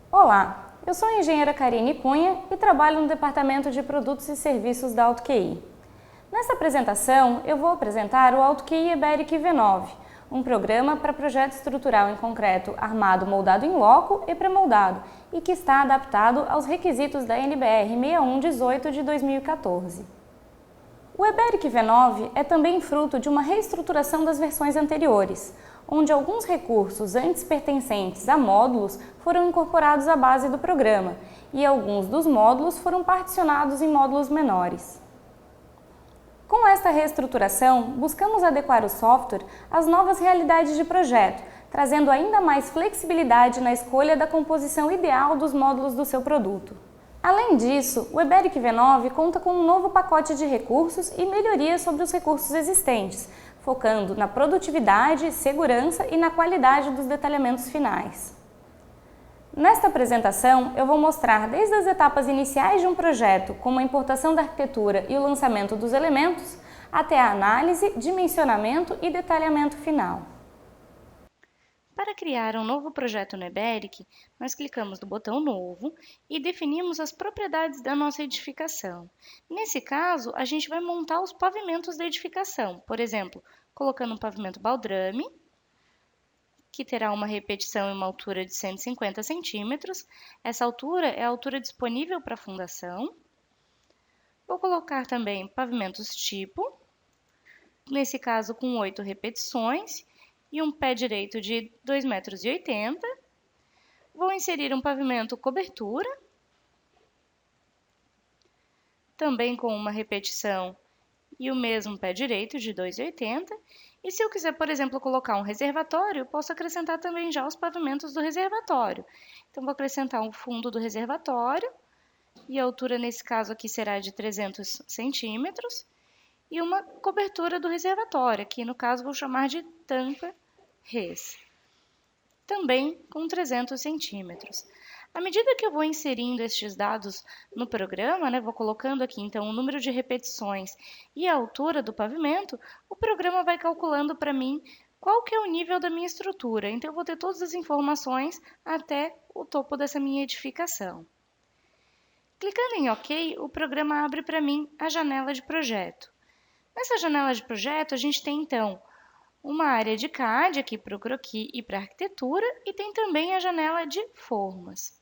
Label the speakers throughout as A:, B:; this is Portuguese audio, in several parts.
A: Olá, eu sou a engenheira Karine Cunha e trabalho no Departamento de Produtos e Serviços da AutoQI. Nessa apresentação, eu vou apresentar o AutoQI EBERIC V9, um programa para projeto estrutural em concreto armado moldado em loco e pré-moldado e que está adaptado aos requisitos da NBR 6118 de 2014. O EBERIC V9 é também fruto de uma reestruturação das versões anteriores, onde alguns recursos antes pertencentes a módulos foram incorporados à base do programa e alguns dos módulos foram particionados em módulos menores. Com esta reestruturação, buscamos adequar o software às novas realidades de projeto, trazendo ainda mais flexibilidade na escolha da composição ideal dos módulos do seu produto. Além disso, o EBERIC V9 conta com um novo pacote de recursos e melhorias sobre os recursos existentes, focando na produtividade, segurança e na qualidade dos detalhamentos finais. Nesta apresentação, eu vou mostrar desde as etapas iniciais de um projeto, como a importação da arquitetura e o lançamento dos elementos, até a análise, dimensionamento e detalhamento final. Para criar um novo projeto no EBERIC, nós clicamos no botão Novo e definimos as propriedades da nossa edificação. Nesse caso, a gente vai montar os pavimentos da edificação, por exemplo, colocando um pavimento baldrame, que terá uma repetição e uma altura de 150 centímetros. Essa altura é a altura disponível para a fundação. Vou colocar também pavimentos tipo, nesse caso com 8 repetições, e um pé direito de 2,80 m. Vou inserir um pavimento cobertura, também com uma repetição e o mesmo pé direito de 2,80 m. E se eu quiser, por exemplo, colocar um reservatório, eu posso acrescentar também já os pavimentos do reservatório. Então, vou acrescentar um fundo do reservatório, e a altura nesse caso aqui será de 300 centímetros, e uma cobertura do reservatório, aqui no caso vou chamar de tampa res, também com 300 centímetros. À medida que eu vou inserindo estes dados no programa, vou colocando aqui então o número de repetições e a altura do pavimento, o programa vai calculando para mim qual que é o nível da minha estrutura. Então eu vou ter todas as informações até o topo dessa minha edificação. Clicando em OK, o programa abre para mim a janela de projeto. Nessa janela de projeto, a gente tem então uma área de CAD aqui para o croquis e para a arquitetura, e tem também a janela de formas.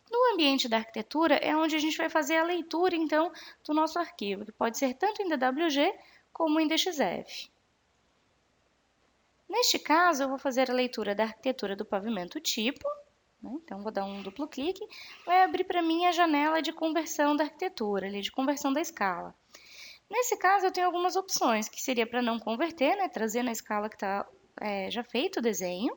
A: No ambiente da arquitetura é onde a gente vai fazer a leitura então do nosso arquivo, que pode ser tanto em DWG como em DXF. Neste caso, eu vou fazer a leitura da arquitetura do pavimento tipo, então vou dar um duplo clique, vai abrir para mim a janela de conversão da arquitetura, de conversão da escala. Nesse caso, eu tenho algumas opções, que seria para não converter, trazer na escala que está já feito o desenho.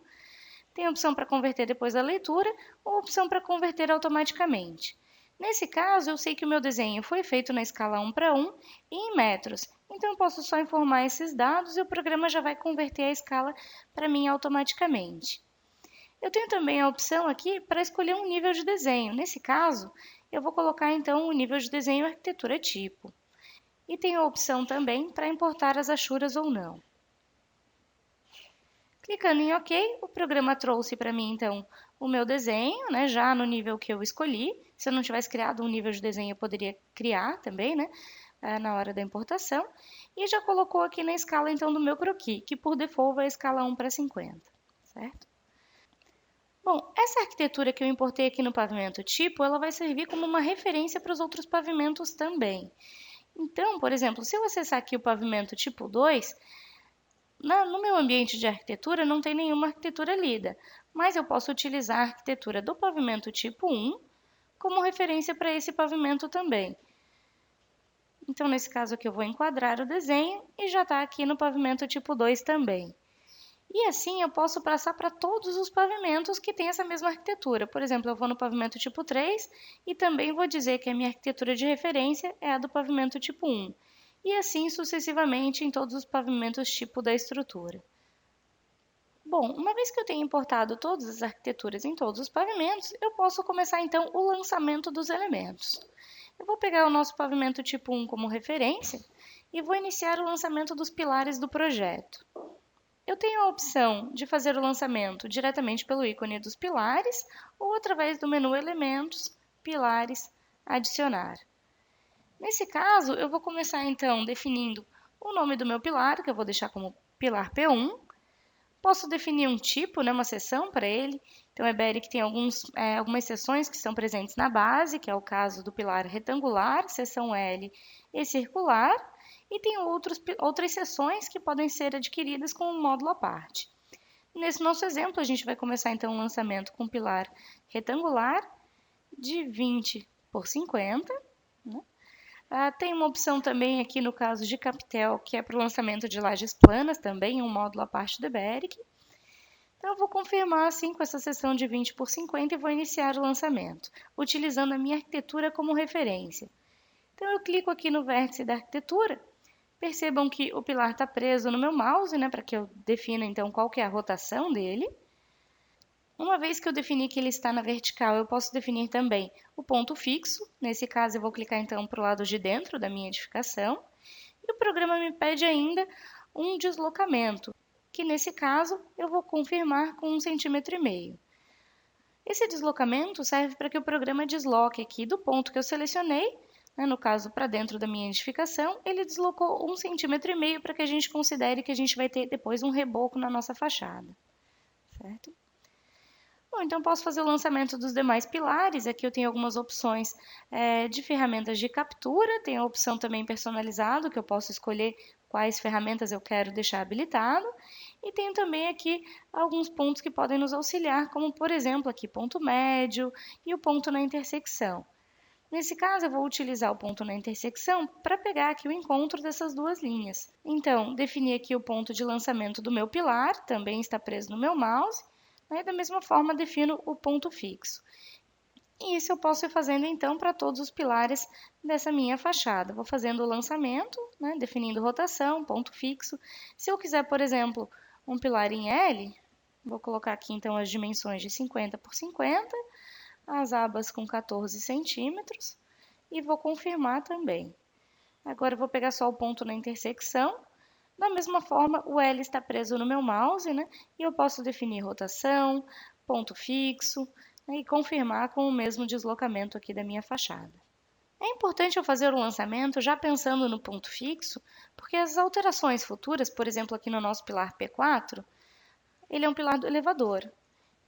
A: Tem a opção para converter depois da leitura, ou a opção para converter automaticamente. Nesse caso, eu sei que o meu desenho foi feito na escala 1:1 e em metros. Então, eu posso só informar esses dados e o programa já vai converter a escala para mim automaticamente. Eu tenho também a opção aqui para escolher um nível de desenho. Nesse caso, eu vou colocar então o nível de desenho arquitetura tipo. E tem a opção também para importar as achuras ou não. Clicando em OK, o programa trouxe para mim, então, o meu desenho, já no nível que eu escolhi. Se eu não tivesse criado um nível de desenho, eu poderia criar também, na hora da importação. E já colocou aqui na escala, então, do meu croquis, que por default vai a escala 1:50, certo? Bom, essa arquitetura que eu importei aqui no pavimento tipo, ela vai servir como uma referência para os outros pavimentos também. Então, por exemplo, se eu acessar aqui o pavimento tipo 2, no meu ambiente de arquitetura não tem nenhuma arquitetura lida, mas eu posso utilizar a arquitetura do pavimento tipo 1 como referência para esse pavimento também. Então, nesse caso aqui, eu vou enquadrar o desenho e já está aqui no pavimento tipo 2 também. E assim eu posso passar para todos os pavimentos que têm essa mesma arquitetura. Por exemplo, eu vou no pavimento tipo 3 e também vou dizer que a minha arquitetura de referência é a do pavimento tipo 1. E assim sucessivamente em todos os pavimentos tipo da estrutura. Bom, uma vez que eu tenho importado todas as arquiteturas em todos os pavimentos, eu posso começar então o lançamento dos elementos. Eu vou pegar o nosso pavimento tipo 1 como referência e vou iniciar o lançamento dos pilares do projeto. Eu tenho a opção de fazer o lançamento diretamente pelo ícone dos pilares ou através do menu Elementos, Pilares, Adicionar. Nesse caso, eu vou começar então definindo o nome do meu pilar, que eu vou deixar como pilar P1. Posso definir um tipo, uma seção para ele. Então, o EBERIC tem algumas seções que são presentes na base, que é o caso do pilar retangular, seção L e circular. E tem outras seções que podem ser adquiridas com um módulo à parte. Nesse nosso exemplo, a gente vai começar então o lançamento com pilar retangular de 20 por 50. Tem uma opção também aqui no caso de Capitel, que é para o lançamento de lajes planas, também um módulo à parte do EBERIC. Então, eu vou confirmar assim com essa seção de 20 por 50 e vou iniciar o lançamento, utilizando a minha arquitetura como referência. Então, eu clico aqui no vértice da arquitetura. Percebam que o pilar está preso no meu mouse, para que eu defina então qual que é a rotação dele. Uma vez que eu defini que ele está na vertical, eu posso definir também o ponto fixo. Nesse caso, eu vou clicar então para o lado de dentro da minha edificação. E o programa me pede ainda um deslocamento, que nesse caso eu vou confirmar com 1,5 cm. Esse deslocamento serve para que o programa desloque aqui do ponto que eu selecionei, no caso para dentro da minha edificação, ele deslocou 1,5 cm para que a gente considere que a gente vai ter depois um reboco na nossa fachada, certo? Bom, então posso fazer o lançamento dos demais pilares. Aqui eu tenho algumas opções de ferramentas de captura, tem a opção também personalizado, que eu posso escolher quais ferramentas eu quero deixar habilitado, e tenho também aqui alguns pontos que podem nos auxiliar, como por exemplo aqui ponto médio e o ponto na intersecção. Nesse caso, eu vou utilizar o ponto na intersecção para pegar aqui o encontro dessas duas linhas. Então, defini aqui o ponto de lançamento do meu pilar, também está preso no meu mouse. Da mesma forma, defino o ponto fixo. E isso eu posso ir fazendo, então, para todos os pilares dessa minha fachada. Vou fazendo o lançamento, definindo rotação, ponto fixo. Se eu quiser, por exemplo, um pilar em L, vou colocar aqui, então, as dimensões de 50 por 50, as abas com 14 centímetros, e vou confirmar também. Agora, eu vou pegar só o ponto na intersecção. Da mesma forma, o L está preso no meu mouse, e eu posso definir rotação, ponto fixo, e confirmar com o mesmo deslocamento aqui da minha fachada. É importante eu fazer o lançamento já pensando no ponto fixo, porque as alterações futuras, por exemplo, aqui no nosso pilar P4, ele é um pilar do elevador.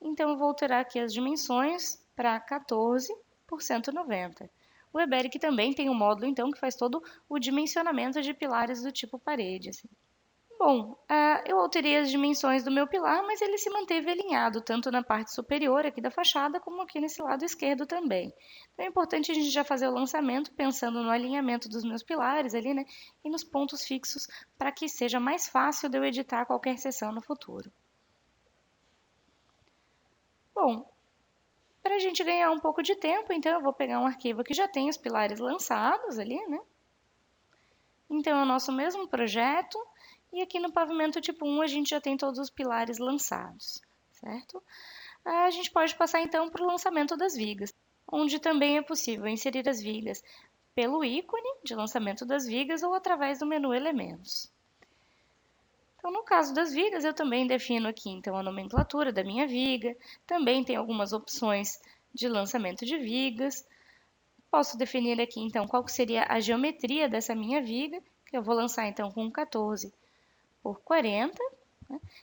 A: Então, eu vou alterar aqui as dimensões para 14 por 190. O EBERIC também tem um módulo, então, que faz todo o dimensionamento de pilares do tipo parede. Bom, eu alterei as dimensões do meu pilar, mas ele se manteve alinhado, tanto na parte superior aqui da fachada, como aqui nesse lado esquerdo também. Então é importante a gente já fazer o lançamento pensando no alinhamento dos meus pilares ali, e nos pontos fixos, para que seja mais fácil de eu editar qualquer seção no futuro. Bom, para a gente ganhar um pouco de tempo, então eu vou pegar um arquivo que já tem os pilares lançados ali, Então é o nosso mesmo projeto. E aqui no pavimento tipo 1 a gente já tem todos os pilares lançados, certo? A gente pode passar então para o lançamento das vigas, onde também é possível inserir as vigas pelo ícone de lançamento das vigas ou através do menu Elementos. Então, no caso das vigas, eu também defino aqui então a nomenclatura da minha viga, também tem algumas opções de lançamento de vigas. Posso definir aqui então qual seria a geometria dessa minha viga, que eu vou lançar então com 14 por 40.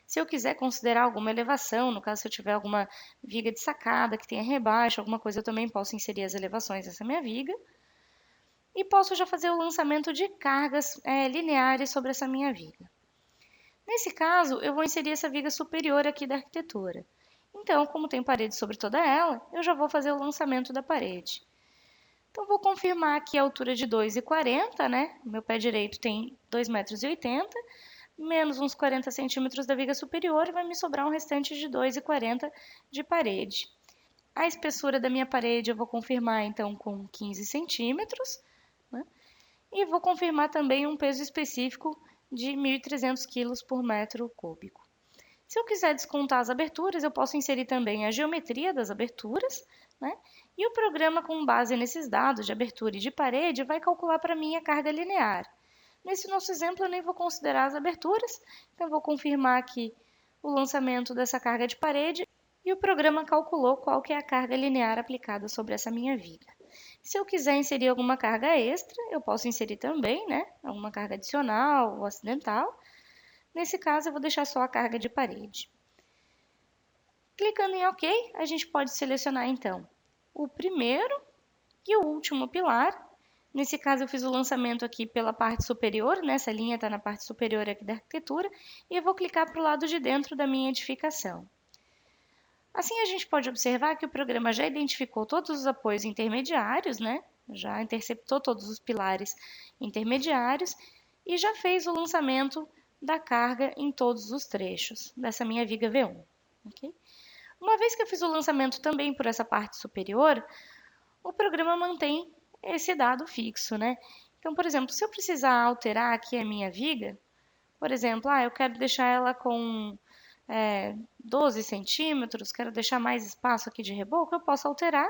A: Se eu quiser considerar alguma elevação, no caso se eu tiver alguma viga de sacada que tenha rebaixo, alguma coisa, eu também posso inserir as elevações dessa minha viga. E posso já fazer o lançamento de cargas lineares sobre essa minha viga. Nesse caso, eu vou inserir essa viga superior aqui da arquitetura. Então, como tem parede sobre toda ela, eu já vou fazer o lançamento da parede. Então, vou confirmar aqui a altura de 2,40, Meu pé direito tem 2,80 m, menos uns 40 centímetros da viga superior, e vai me sobrar um restante de 2,40 de parede. A espessura da minha parede eu vou confirmar, então, com 15 centímetros, e vou confirmar também um peso específico de 1.300 kg por metro cúbico. Se eu quiser descontar as aberturas, eu posso inserir também a geometria das aberturas, E o programa, com base nesses dados de abertura e de parede, vai calcular para mim a carga linear. Nesse nosso exemplo, eu nem vou considerar as aberturas, então eu vou confirmar aqui o lançamento dessa carga de parede e o programa calculou qual que é a carga linear aplicada sobre essa minha viga. Se eu quiser inserir alguma carga extra, eu posso inserir também, né? Alguma carga adicional ou acidental. Nesse caso, eu vou deixar só a carga de parede. Clicando em OK, a gente pode selecionar então o primeiro e o último pilar. Nesse caso, eu fiz o lançamento aqui pela parte superior, né? Essa linha está na parte superior aqui da arquitetura, e eu vou clicar para o lado de dentro da minha edificação. Assim, a gente pode observar que o programa já identificou todos os apoios intermediários, né? Já interceptou todos os pilares intermediários e já fez o lançamento da carga em todos os trechos dessa minha viga V1. Okay? Uma vez que eu fiz o lançamento também por essa parte superior, o programa mantém esse dado fixo, né? Então, por exemplo, se eu precisar alterar aqui a minha viga, por exemplo, eu quero deixar ela com 12 centímetros, quero deixar mais espaço aqui de reboco, eu posso alterar.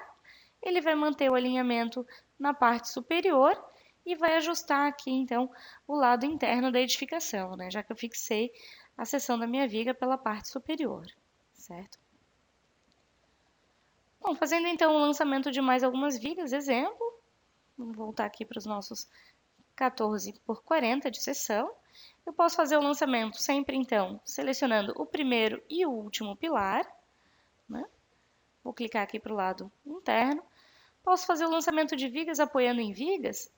A: Ele vai manter o alinhamento na parte superior e vai ajustar aqui, então, o lado interno da edificação, né? Já que eu fixei a seção da minha viga pela parte superior, certo? Bom, fazendo então o lançamento de mais algumas vigas, exemplo, vamos voltar aqui para os nossos 14 por 40 de seção. Eu posso fazer o lançamento sempre, então, selecionando o primeiro e o último pilar, né? Vou clicar aqui para o lado interno. Posso fazer o lançamento de vigas apoiando em vigas.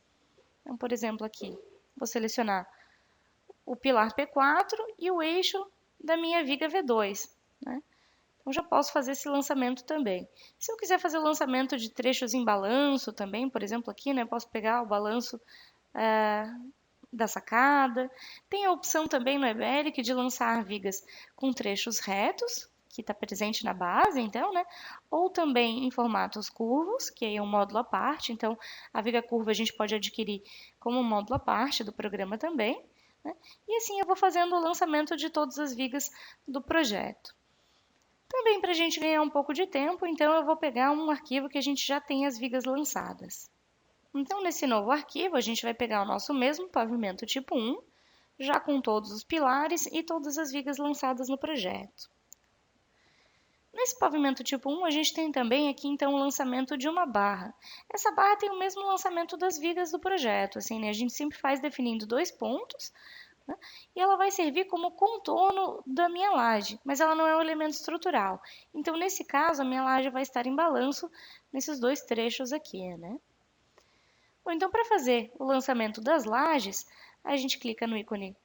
A: Então, por exemplo, aqui, vou selecionar o pilar P4 e o eixo da minha viga V2, né? Então, já posso fazer esse lançamento também. Se eu quiser fazer o lançamento de trechos em balanço também, por exemplo, aqui, né, posso pegar o balanço da sacada. Tem a opção também no eBERIC de lançar vigas com trechos retos, que está presente na base, então, né? Ou também em formatos curvos, que é um módulo à parte. Então, a viga curva a gente pode adquirir como um módulo à parte do programa também, né? E assim eu vou fazendo o lançamento de todas as vigas do projeto. Também para a gente ganhar um pouco de tempo, então eu vou pegar um arquivo que a gente já tem as vigas lançadas. Então, nesse novo arquivo, a gente vai pegar o nosso mesmo pavimento tipo 1, já com todos os pilares e todas as vigas lançadas no projeto. Nesse pavimento tipo 1, a gente tem também aqui, então, o lançamento de uma barra. Essa barra tem o mesmo lançamento das vigas do projeto, assim, né? A gente sempre faz definindo 2 pontos, né? E ela vai servir como contorno da minha laje, mas ela não é um elemento estrutural. Então, nesse caso, a minha laje vai estar em balanço nesses 2 trechos aqui, né? Bom, então, para fazer o lançamento das lajes, a gente clica no ícone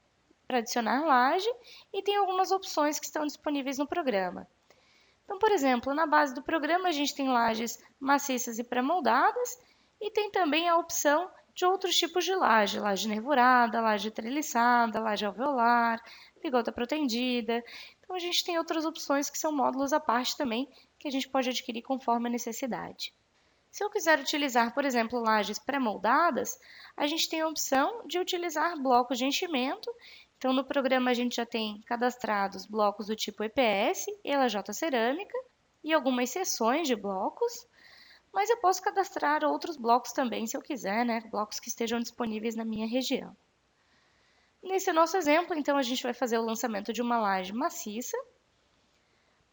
A: para adicionar laje e tem algumas opções que estão disponíveis no programa. Então, por exemplo, na base do programa a gente tem lajes maciças e pré-moldadas e tem também a opção de outros tipos de laje, laje nervurada, laje treliçada, laje alveolar, bigota protendida. Então, a gente tem outras opções que são módulos à parte também, que a gente pode adquirir conforme a necessidade. Se eu quiser utilizar, por exemplo, lajes pré-moldadas, a gente tem a opção de utilizar blocos de enchimento. Então, no programa a gente já tem cadastrados blocos do tipo EPS, ELJ cerâmica e algumas seções de blocos, mas eu posso cadastrar outros blocos também, se eu quiser, né? Blocos que estejam disponíveis na minha região. Nesse nosso exemplo, então, a gente vai fazer o lançamento de uma laje maciça.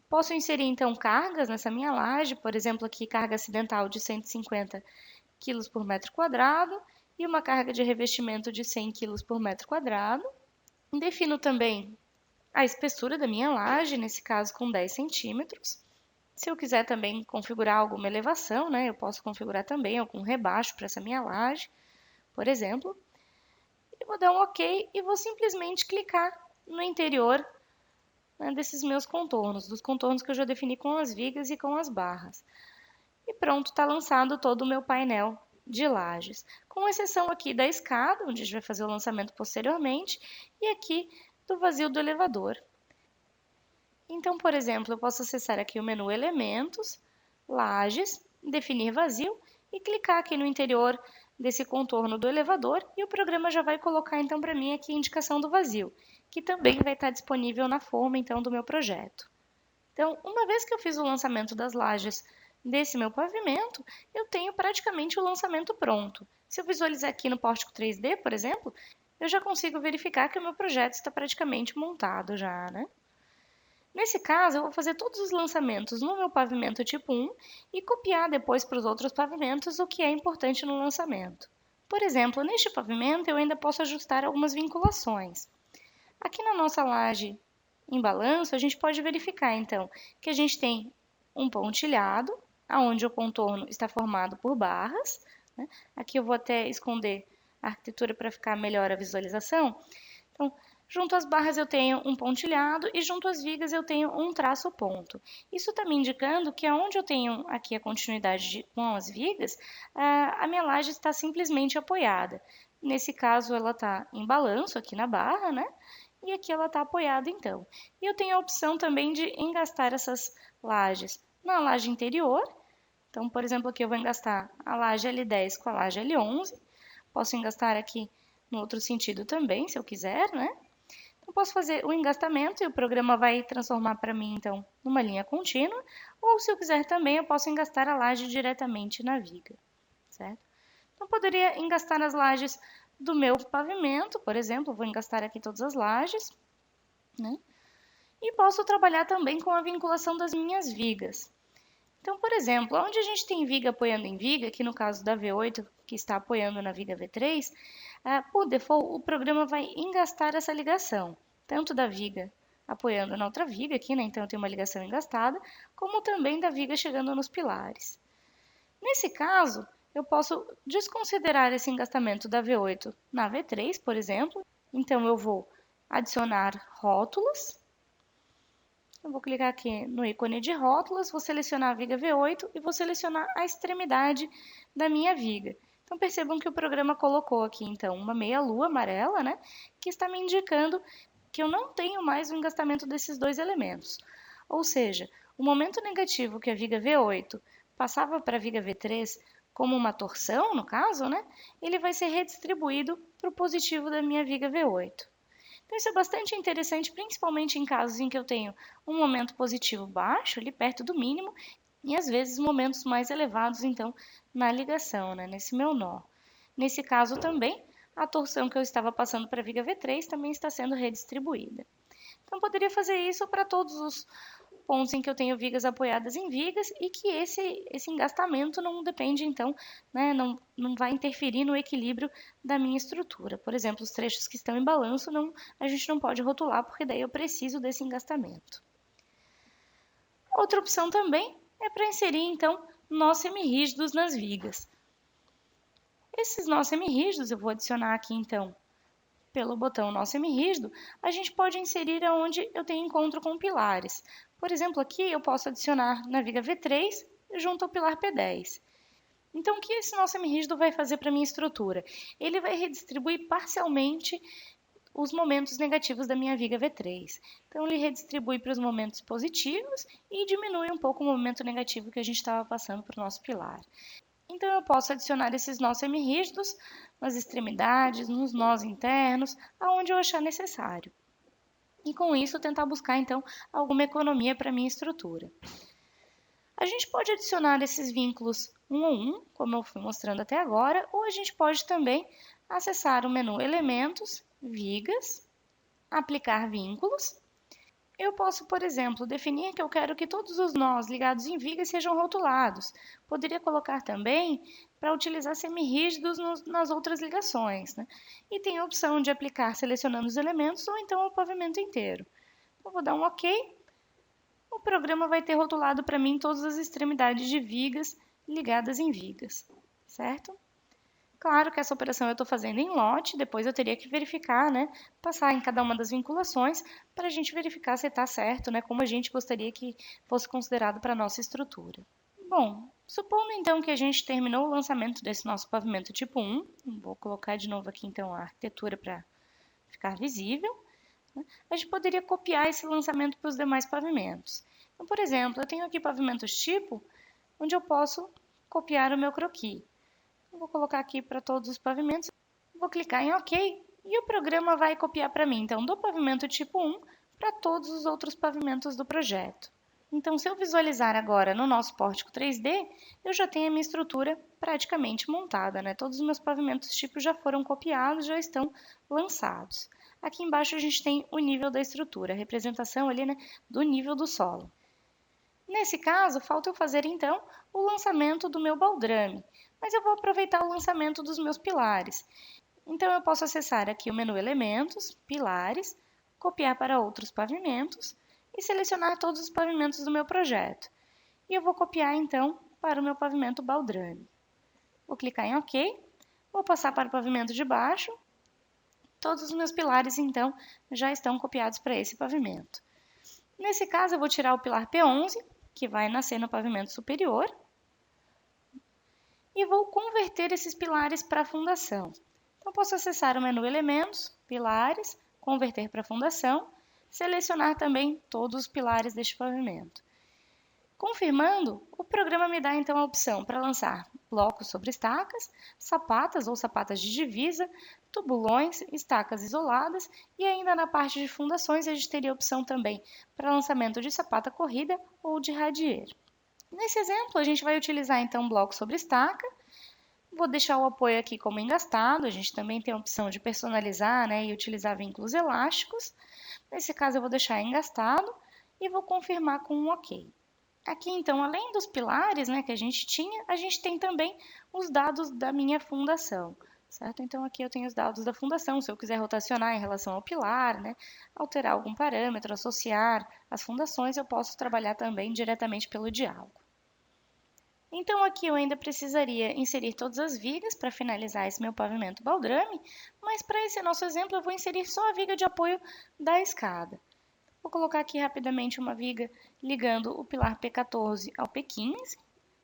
A: Posso inserir, então, cargas nessa minha laje, por exemplo, aqui carga acidental de 150 kg por metro quadrado e uma carga de revestimento de 100 kg por metro quadrado. Defino também a espessura da minha laje, nesse caso com 10 centímetros. Se eu quiser também configurar alguma elevação, né, eu posso configurar também algum rebaixo para essa minha laje, por exemplo. Eu vou dar um OK e vou simplesmente clicar no interior, né, desses meus contornos, dos contornos que eu já defini com as vigas e com as barras. E pronto, está lançado todo o meu painel de lajes, com exceção aqui da escada, onde a gente vai fazer o lançamento posteriormente, e aqui do vazio do elevador. Então, por exemplo, eu posso acessar aqui o menu Elementos, Lajes, Definir Vazio e clicar aqui no interior desse contorno do elevador e o programa já vai colocar então para mim aqui a indicação do vazio, que também vai estar disponível na forma então do meu projeto. Então, uma vez que eu fiz o lançamento das lajes desse meu pavimento, eu tenho praticamente o lançamento pronto. Se eu visualizar aqui no Pórtico 3D, por exemplo, eu já consigo verificar que o meu projeto está praticamente montado já, né? Nesse caso, eu vou fazer todos os lançamentos no meu pavimento tipo 1 e copiar depois para os outros pavimentos o que é importante no lançamento. Por exemplo, neste pavimento eu ainda posso ajustar algumas vinculações. Aqui na nossa laje em balanço, a gente pode verificar então que a gente tem um pontilhado, onde o contorno está formado por barras, né? Aqui eu vou até esconder a arquitetura para ficar melhor a visualização. Então, junto às barras eu tenho um pontilhado e junto às vigas eu tenho um traço ponto. Isso está me indicando que onde eu tenho aqui a continuidade com as vigas, a minha laje está simplesmente apoiada. Nesse caso ela está em balanço aqui na barra, né? E aqui ela está apoiada então. E eu tenho a opção também de engastar essas lajes na laje interior. Então, por exemplo, aqui eu vou engastar a laje L10 com a laje L11. Posso engastar aqui no outro sentido também, se eu quiser, né? Eu posso fazer o engastamento e o programa vai transformar para mim, então, numa linha contínua. Ou, se eu quiser também, eu posso engastar a laje diretamente na viga, certo? Então, eu poderia engastar as lajes do meu pavimento, por exemplo, vou engastar aqui todas as lajes, né? E posso trabalhar também com a vinculação das minhas vigas. Então, por exemplo, onde a gente tem viga apoiando em viga, aqui no caso da V8, que está apoiando na viga V3, por default, o programa vai engastar essa ligação, tanto da viga apoiando na outra viga aqui, né? Então eu tenho uma ligação engastada, como também da viga chegando nos pilares. Nesse caso, eu posso desconsiderar esse engastamento da V8 na V3, por exemplo. Então eu vou adicionar rótulos. Eu vou clicar aqui no ícone de rótulos, vou selecionar a viga V8 e vou selecionar a extremidade da minha viga. Então percebam que o programa colocou aqui então uma meia-lua amarela, né, que está me indicando que eu não tenho mais o engastamento desses dois elementos. Ou seja, o momento negativo que a viga V8 passava para a viga V3 como uma torção, no caso, né, ele vai ser redistribuído para o positivo da minha viga V8. Então, isso é bastante interessante, principalmente em casos em que eu tenho um momento positivo baixo, ali perto do mínimo, e às vezes momentos mais elevados, então, na ligação, né, nesse meu nó. Nesse caso também, a torção que eu estava passando para a viga V3 também está sendo redistribuída. Então, poderia fazer isso para todos os pontos em que eu tenho vigas apoiadas em vigas e que esse engastamento não depende, então, né, não vai interferir no equilíbrio da minha estrutura. Por exemplo, os trechos que estão em balanço, a gente não pode rotular, porque daí eu preciso desse engastamento. Outra opção também é para inserir, então, nós semirrígidos nas vigas. Esses nós semirrígidos, eu vou adicionar aqui, então, pelo botão nó semirrígido, a gente pode inserir onde eu tenho encontro com pilares. Por exemplo, aqui eu posso adicionar na viga V3 junto ao pilar P10. Então, o que esse nó semirrígido vai fazer para a minha estrutura? Ele vai redistribuir parcialmente os momentos negativos da minha viga V3. Então, ele redistribui para os momentos positivos e diminui um pouco o momento negativo que a gente estava passando para o nosso pilar. Então, eu posso adicionar esses nós semirrígidos nas extremidades, nos nós internos, aonde eu achar necessário. E com isso, tentar buscar, então, alguma economia para a minha estrutura. A gente pode adicionar esses vínculos um a um, como eu fui mostrando até agora, ou a gente pode também acessar o menu Elementos, Vigas, Aplicar Vínculos. Eu posso, por exemplo, definir que eu quero que todos os nós ligados em vigas sejam rotulados. Poderia colocar também para utilizar semirrígidos nas outras ligações, né? E tem a opção de aplicar selecionando os elementos ou então o pavimento inteiro. Eu vou dar um OK. O programa vai ter rotulado para mim todas as extremidades de vigas ligadas em vigas, certo? Claro que essa operação eu estou fazendo em lote, depois eu teria que verificar, né, passar em cada uma das vinculações para a gente verificar se está certo, né, como a gente gostaria que fosse considerado para a nossa estrutura. Bom, supondo então que a gente terminou o lançamento desse nosso pavimento tipo 1, vou colocar de novo aqui então a arquitetura para ficar visível, né, a gente poderia copiar esse lançamento para os demais pavimentos. Então, por exemplo, eu tenho aqui pavimentos tipo, onde eu posso copiar o meu croquis. Vou colocar aqui para todos os pavimentos, vou clicar em OK e o programa vai copiar para mim, então, do pavimento tipo 1 para todos os outros pavimentos do projeto. Então, se eu visualizar agora no nosso pórtico 3D, eu já tenho a minha estrutura praticamente montada, né? Todos os meus pavimentos tipo já foram copiados, já estão lançados. Aqui embaixo a gente tem o nível da estrutura, a representação ali, né, do nível do solo. Nesse caso, falta eu fazer então o lançamento do meu baldrame, mas eu vou aproveitar o lançamento dos meus pilares. Então eu posso acessar aqui o menu Elementos, Pilares, copiar para outros pavimentos e selecionar todos os pavimentos do meu projeto. E eu vou copiar então para o meu pavimento baldrame. Vou clicar em OK, vou passar para o pavimento de baixo. Todos os meus pilares então já estão copiados para esse pavimento. Nesse caso eu vou tirar o pilar P11, que vai nascer no pavimento superior, e vou converter esses pilares para a fundação. Então, posso acessar o menu Elementos, Pilares, Converter para Fundação, selecionar também todos os pilares deste pavimento. Confirmando, o programa me dá então a opção para lançar blocos sobre estacas, sapatas ou sapatas de divisa, tubulões, estacas isoladas e ainda na parte de fundações a gente teria a opção também para lançamento de sapata corrida ou de radier. Nesse exemplo, a gente vai utilizar então bloco sobre estaca. Vou deixar o apoio aqui como engastado, a gente também tem a opção de personalizar, né, e utilizar vínculos elásticos. Nesse caso eu vou deixar engastado e vou confirmar com um OK. Aqui então, além dos pilares, né, que a gente tinha, a gente tem também os dados da minha fundação, certo? Então aqui eu tenho os dados da fundação, se eu quiser rotacionar em relação ao pilar, né, alterar algum parâmetro, associar as fundações, eu posso trabalhar também diretamente pelo diálogo. Então aqui eu ainda precisaria inserir todas as vigas para finalizar esse meu pavimento baldrame, mas para esse nosso exemplo eu vou inserir só a viga de apoio da escada. Vou colocar aqui rapidamente uma viga ligando o pilar P14 ao P15.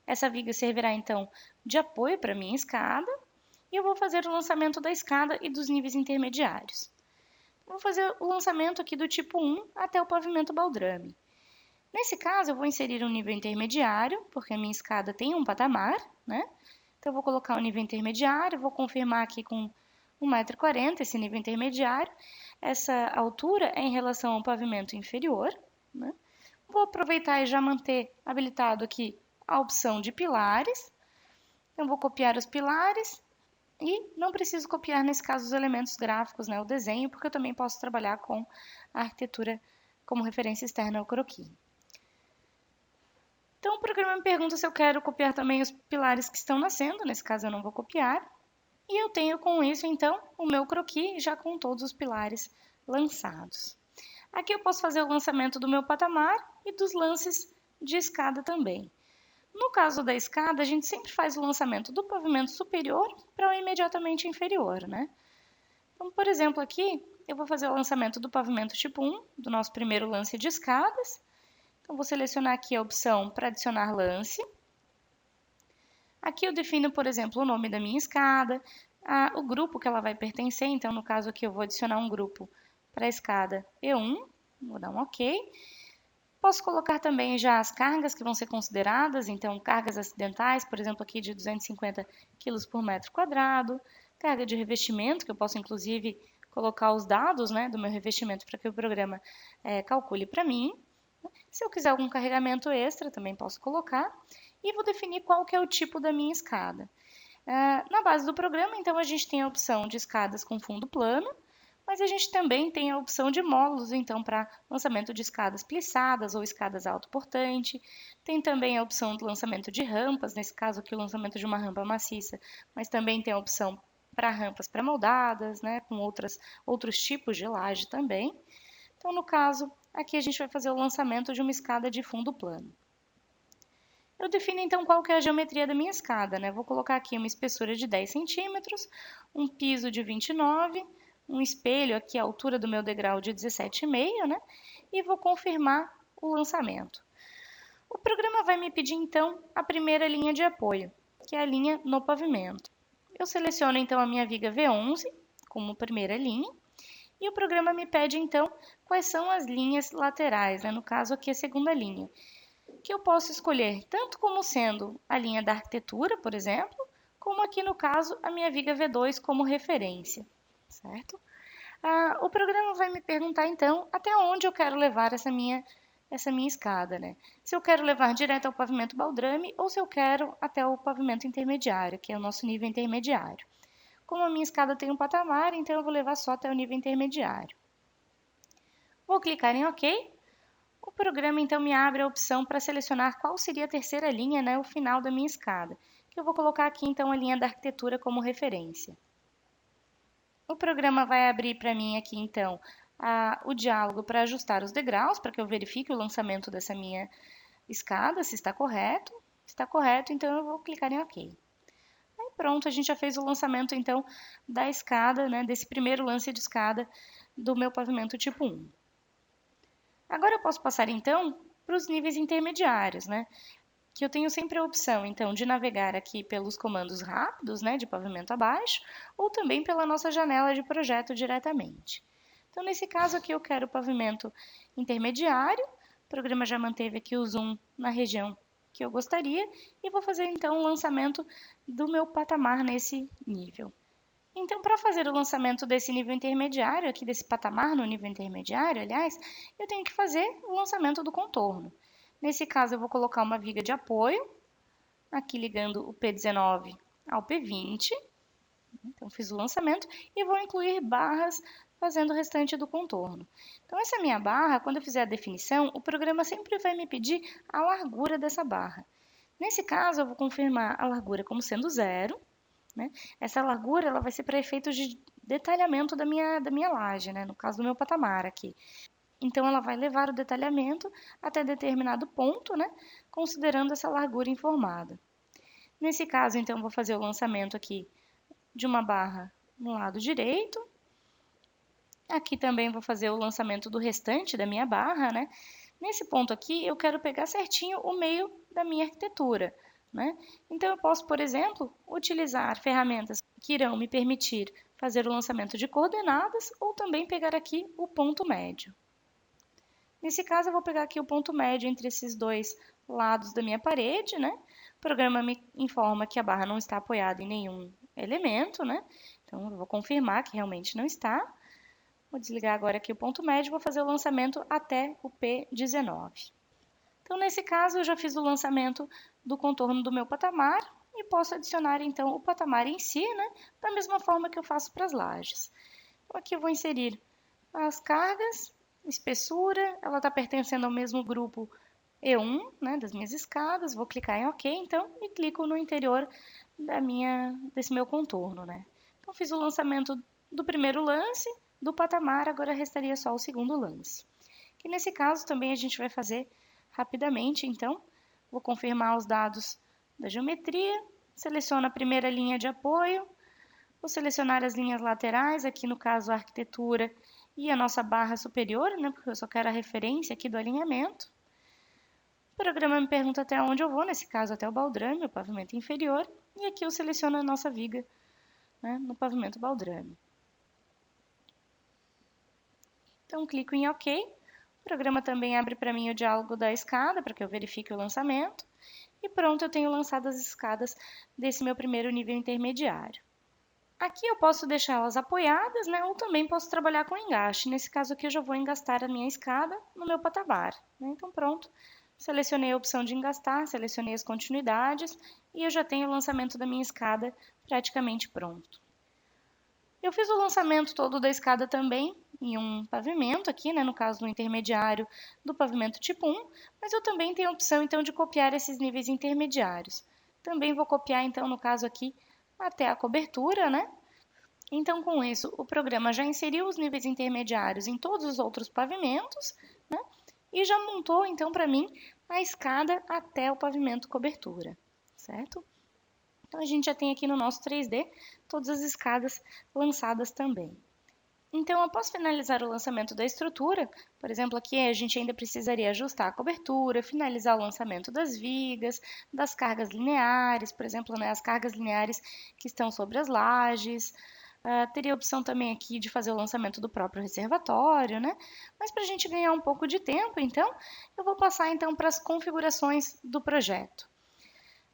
A: Essa viga servirá então de apoio para a minha escada e eu vou fazer o lançamento da escada e dos níveis intermediários. Vou fazer o lançamento aqui do tipo 1 até o pavimento baldrame. Nesse caso, eu vou inserir um nível intermediário, porque a minha escada tem um patamar, né? Então, eu vou colocar o nível intermediário, vou confirmar aqui com 1,40 m esse nível intermediário. Essa altura é em relação ao pavimento inferior, né? Vou aproveitar e já manter habilitado aqui a opção de pilares. Então, vou copiar os pilares e não preciso copiar, nesse caso, os elementos gráficos, né? O desenho, porque eu também posso trabalhar com a arquitetura como referência externa ao croquis. Então, o programa me pergunta se eu quero copiar também os pilares que estão nascendo, nesse caso eu não vou copiar. E eu tenho com isso, então, o meu croquis já com todos os pilares lançados. Aqui eu posso fazer o lançamento do meu patamar e dos lances de escada também. No caso da escada, a gente sempre faz o lançamento do pavimento superior para o imediatamente inferior, né? Então, por exemplo, aqui eu vou fazer o lançamento do pavimento tipo 1, do nosso primeiro lance de escadas. Então, vou selecionar aqui a opção para adicionar lance. Aqui eu defino, por exemplo, o nome da minha escada, o grupo que ela vai pertencer. Então, no caso aqui, eu vou adicionar um grupo para a escada E1. Vou dar um OK. Posso colocar também já as cargas que vão ser consideradas. Então, cargas acidentais, por exemplo, aqui de 250 kg por metro quadrado. Carga de revestimento, que eu posso, inclusive, colocar os dados, né, do meu revestimento para que o programa calcule para mim. Se eu quiser algum carregamento extra, também posso colocar. E vou definir qual que é o tipo da minha escada. Na base do programa, então, a gente tem a opção de escadas com fundo plano, mas a gente também tem a opção de módulos, então, para lançamento de escadas plissadas ou escadas autoportante. Tem também a opção do lançamento de rampas, nesse caso aqui o lançamento de uma rampa maciça, mas também tem a opção para rampas pré-moldadas, né, com outros tipos de laje também. Então, no caso, aqui a gente vai fazer o lançamento de uma escada de fundo plano. Eu defino então qual que é a geometria da minha escada, né? Vou colocar aqui uma espessura de 10 centímetros, um piso de 29, um espelho aqui à altura do meu degrau de 17,5, né? E vou confirmar o lançamento. O programa vai me pedir então a primeira linha de apoio, que é a linha no pavimento. Eu seleciono então a minha viga V11 como primeira linha. E o programa me pede, então, quais são as linhas laterais, né? No caso aqui a segunda linha, que eu posso escolher tanto como sendo a linha da arquitetura, por exemplo, como aqui no caso a minha viga V2 como referência, certo? O programa vai me perguntar, então, até onde eu quero levar essa minha essa minha escada, né? Se eu quero levar direto ao pavimento baldrame ou se eu quero até o pavimento intermediário, que é o nosso nível intermediário. Como a minha escada tem um patamar, então eu vou levar só até o nível intermediário. Vou clicar em OK. O programa então me abre a opção para selecionar qual seria a terceira linha, né, o final da minha escada, que eu vou colocar aqui então a linha da arquitetura como referência. O programa vai abrir para mim aqui então o diálogo para ajustar os degraus, para que eu verifique o lançamento dessa minha escada, se está correto. Se está correto, então eu vou clicar em OK. Aí pronto, a gente já fez o lançamento então da escada, né, desse primeiro lance de escada do meu pavimento tipo 1. Agora eu posso passar então para os níveis intermediários, né? Que eu tenho sempre a opção então de navegar aqui pelos comandos rápidos, né, de pavimento abaixo, ou também pela nossa janela de projeto diretamente. Então nesse caso aqui eu quero o pavimento intermediário, o programa já manteve aqui o zoom na região que eu gostaria e vou fazer então o lançamento do meu patamar nesse nível. Então, para fazer o lançamento desse nível intermediário, aqui desse patamar no nível intermediário, aliás, eu tenho que fazer o lançamento do contorno. Nesse caso, eu vou colocar uma viga de apoio, aqui ligando o P19 ao P20. Então, fiz o lançamento e vou incluir barras fazendo o restante do contorno. Então, essa minha barra, quando eu fizer a definição, o programa sempre vai me pedir a largura dessa barra. Nesse caso, eu vou confirmar a largura como sendo 0. Né? Essa largura ela vai ser para efeitos de detalhamento da minha laje, né? No caso do meu patamar aqui. Então, ela vai levar o detalhamento até determinado ponto, né? Considerando essa largura informada. Nesse caso, então, vou fazer o lançamento aqui de uma barra no lado direito. Aqui também vou fazer o lançamento do restante da minha barra, né? Nesse ponto aqui, eu quero pegar certinho o meio da minha arquitetura. Né? Então, eu posso, por exemplo, utilizar ferramentas que irão me permitir fazer o lançamento de coordenadas ou também pegar aqui o ponto médio. Nesse caso, eu vou pegar aqui o ponto médio entre esses dois lados da minha parede. Né? O programa me informa que a barra não está apoiada em nenhum elemento. Né? Então, eu vou confirmar que realmente não está. Vou desligar agora aqui o ponto médio e vou fazer o lançamento até o P19. Então, nesse caso, eu já fiz o lançamento do contorno do meu patamar e posso adicionar, então, o patamar em si, né, da mesma forma que eu faço para as lajes. Então, aqui eu vou inserir as cargas, espessura, ela está pertencendo ao mesmo grupo E1, né, das minhas escadas, vou clicar em OK, então, e clico no interior desse meu contorno, né. Então, fiz o lançamento do primeiro lance, do patamar, agora restaria só o segundo lance. E nesse caso, também a gente vai fazer rapidamente, então, vou confirmar os dados da geometria, seleciono a primeira linha de apoio, vou selecionar as linhas laterais, aqui no caso a arquitetura e a nossa barra superior, né, porque eu só quero a referência aqui do alinhamento. O programa me pergunta até onde eu vou, nesse caso até o baldrame, o pavimento inferior, e aqui eu seleciono a nossa viga, né, no pavimento baldrame. Então, clico em OK. O programa também abre para mim o diálogo da escada, para que eu verifique o lançamento. E pronto, eu tenho lançado as escadas desse meu primeiro nível intermediário. Aqui eu posso deixá-las apoiadas, né, ou também posso trabalhar com engaste. Nesse caso aqui eu já vou engastar a minha escada no meu patamar. Né? Então pronto, selecionei a opção de engastar, selecionei as continuidades e eu já tenho o lançamento da minha escada praticamente pronto. Eu fiz o lançamento todo da escada também em um pavimento aqui, né, no caso do intermediário do pavimento tipo 1, mas eu também tenho a opção então de copiar esses níveis intermediários. Também vou copiar então no caso aqui até a cobertura, né? Então com isso o programa já inseriu os níveis intermediários em todos os outros pavimentos, né? E já montou então para mim a escada até o pavimento cobertura, certo? Então, a gente já tem aqui no nosso 3D todas as escadas lançadas também. Então, após finalizar o lançamento da estrutura, por exemplo, aqui a gente ainda precisaria ajustar a cobertura, finalizar o lançamento das vigas, das cargas lineares, por exemplo, né, as cargas lineares que estão sobre as lajes. Teria a opção também aqui de fazer o lançamento do próprio reservatório, né? Mas para a gente ganhar um pouco de tempo, então, eu vou passar então para as configurações do projeto.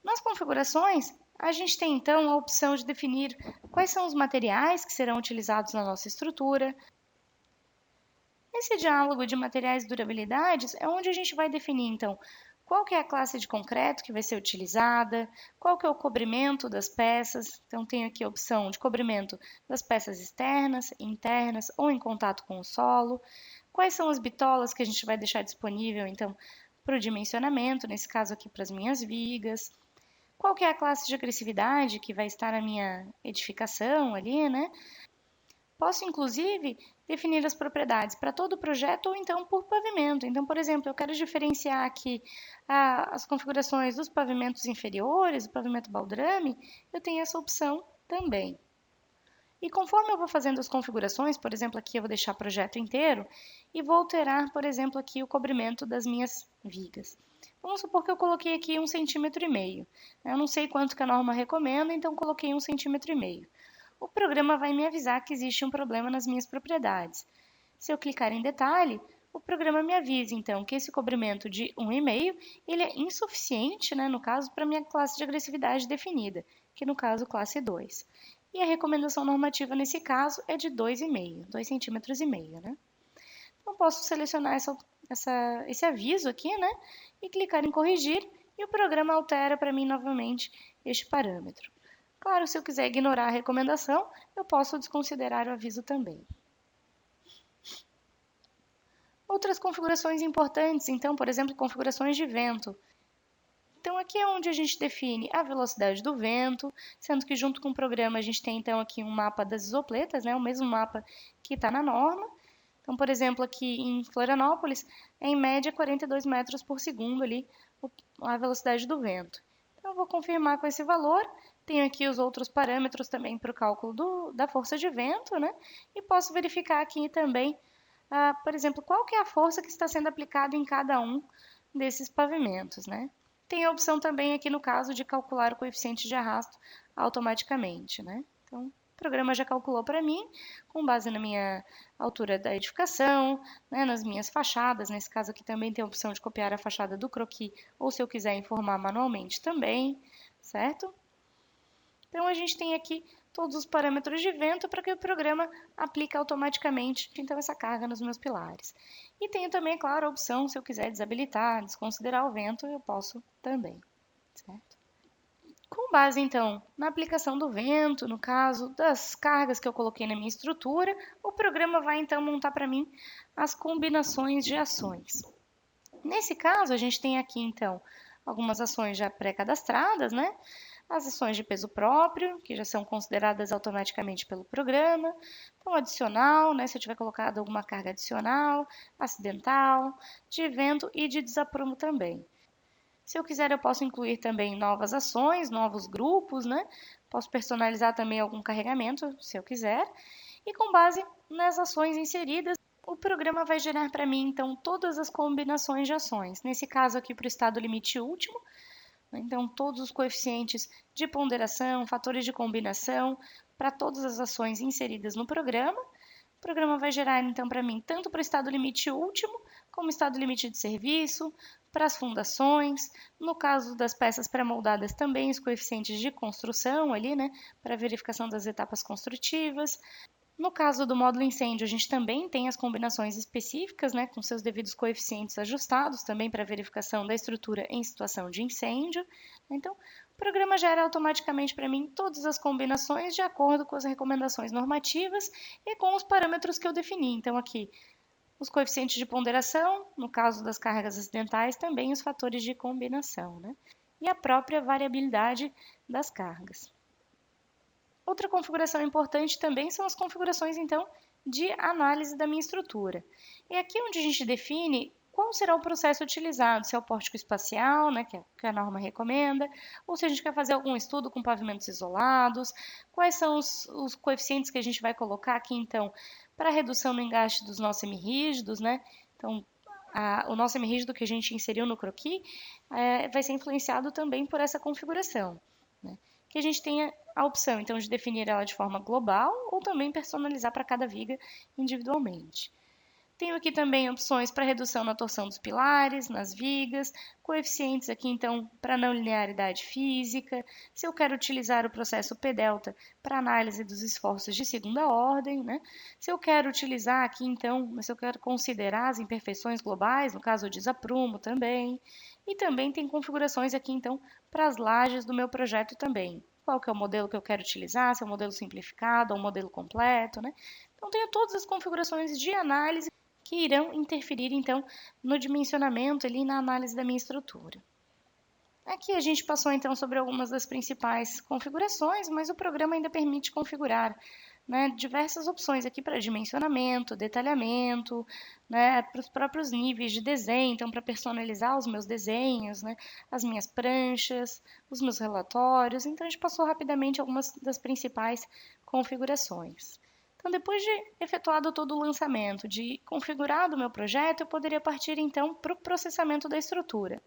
A: Nas configurações, a gente tem então a opção de definir quais são os materiais que serão utilizados na nossa estrutura. Nesse diálogo de materiais e durabilidades é onde a gente vai definir, então, qual que é a classe de concreto que vai ser utilizada, qual que é o cobrimento das peças. Então, tenho aqui a opção de cobrimento das peças externas, internas ou em contato com o solo. Quais são as bitolas que a gente vai deixar disponível, então, para o dimensionamento, nesse caso aqui para as minhas vigas. Qual que é a classe de agressividade que vai estar na minha edificação ali, né? Posso, inclusive, definir as propriedades para todo o projeto ou então por pavimento. Então, por exemplo, eu quero diferenciar aqui as configurações dos pavimentos inferiores, do pavimento baldrame, eu tenho essa opção também. E conforme eu vou fazendo as configurações, por exemplo, aqui eu vou deixar projeto inteiro e vou alterar, por exemplo, aqui o cobrimento das minhas vigas. Vamos supor que eu coloquei aqui 1,5 cm. Eu não sei quanto que a norma recomenda, então coloquei 1,5 cm. O programa vai me avisar que existe um problema nas minhas propriedades. Se eu clicar em detalhe, o programa me avisa, então, que esse cobrimento de 1,5 ele é insuficiente, né, no caso, para a minha classe de agressividade definida, que no caso, classe 2. E a recomendação normativa nesse caso é de 2,5, 2,5 cm, né? Então, posso selecionar esse aviso aqui, né, e clicar em corrigir, e o programa altera para mim novamente este parâmetro. Claro, se eu quiser ignorar a recomendação, eu posso desconsiderar o aviso também. Outras configurações importantes, então, por exemplo, configurações de vento. Então, aqui é onde a gente define a velocidade do vento, sendo que junto com o programa a gente tem, então, aqui um mapa das isopletas, né, o mesmo mapa que está na norma. Então, por exemplo, aqui em Florianópolis, é em média 42 metros por segundo ali a velocidade do vento. Então, eu vou confirmar com esse valor. Tenho aqui os outros parâmetros também para o cálculo da força de vento, né? E posso verificar aqui também, por exemplo, qual que é a força que está sendo aplicada em cada um desses pavimentos, né? Tem a opção também aqui no caso de calcular o coeficiente de arrasto automaticamente, né? Então, o programa já calculou para mim, com base na minha altura da edificação, né, nas minhas fachadas. Nesse caso aqui também tem a opção de copiar a fachada do croquis, ou se eu quiser informar manualmente também, certo? Então, a gente tem aqui todos os parâmetros de vento para que o programa aplique automaticamente, então, essa carga nos meus pilares. E tenho também, é claro, a opção, se eu quiser desabilitar, desconsiderar o vento, eu posso também, certo? Com base, então, na aplicação do vento, no caso das cargas que eu coloquei na minha estrutura, o programa vai, então, montar para mim as combinações de ações. Nesse caso, a gente tem aqui, então, algumas ações já pré-cadastradas, né? As ações de peso próprio, que já são consideradas automaticamente pelo programa. Então, adicional, né, se eu tiver colocado alguma carga adicional, acidental, de vento e de desaprumo também. Se eu quiser, eu posso incluir também novas ações, novos grupos, né? Posso personalizar também algum carregamento, se eu quiser. E com base nas ações inseridas, o programa vai gerar para mim, então, todas as combinações de ações. Nesse caso aqui, para o estado limite último, então, todos os coeficientes de ponderação, fatores de combinação, para todas as ações inseridas no programa. O programa vai gerar, então, para mim, tanto para o estado limite último, como estado limite de serviço, para as fundações, no caso das peças pré-moldadas também, os coeficientes de construção ali, né, para verificação das etapas construtivas. No caso do módulo incêndio, a gente também tem as combinações específicas, né, com seus devidos coeficientes ajustados, também para verificação da estrutura em situação de incêndio. Então, o programa gera automaticamente para mim todas as combinações de acordo com as recomendações normativas e com os parâmetros que eu defini. Então, aqui, os coeficientes de ponderação, no caso das cargas acidentais, também os fatores de combinação, né? E a própria variabilidade das cargas. Outra configuração importante também são as configurações, então, de análise da minha estrutura. É aqui onde a gente define qual será o processo utilizado, se é o pórtico espacial, né, que a norma recomenda, ou se a gente quer fazer algum estudo com pavimentos isolados, quais são os coeficientes que a gente vai colocar aqui, então, para a redução no engaste dos nossos semirrígidos, né? Então, o nosso semirrígido que a gente inseriu no croquis vai ser influenciado também por essa configuração, né? Que a gente tenha a opção, então, de definir ela de forma global ou também personalizar para cada viga individualmente. Tenho aqui também opções para redução na torção dos pilares, nas vigas, coeficientes aqui então para não linearidade física, se eu quero utilizar o processo P-delta para análise dos esforços de segunda ordem, né? Se eu quero utilizar aqui então, se eu quero considerar as imperfeições globais, no caso o desaprumo também, e também tem configurações aqui então para as lajes do meu projeto também. Qual que é o modelo que eu quero utilizar, se é um modelo simplificado ou um modelo completo, né? Então tenho todas as configurações de análise que irão interferir, então, no dimensionamento ali na análise da minha estrutura. Aqui a gente passou, então, sobre algumas das principais configurações, mas o programa ainda permite configurar, né, diversas opções aqui para dimensionamento, detalhamento, né, para os próprios níveis de desenho, então, para personalizar os meus desenhos, né, as minhas pranchas, os meus relatórios. Então, a gente passou rapidamente algumas das principais configurações. Então, depois de efetuado todo o lançamento, de configurado o meu projeto, eu poderia partir, então, para o processamento da estrutura.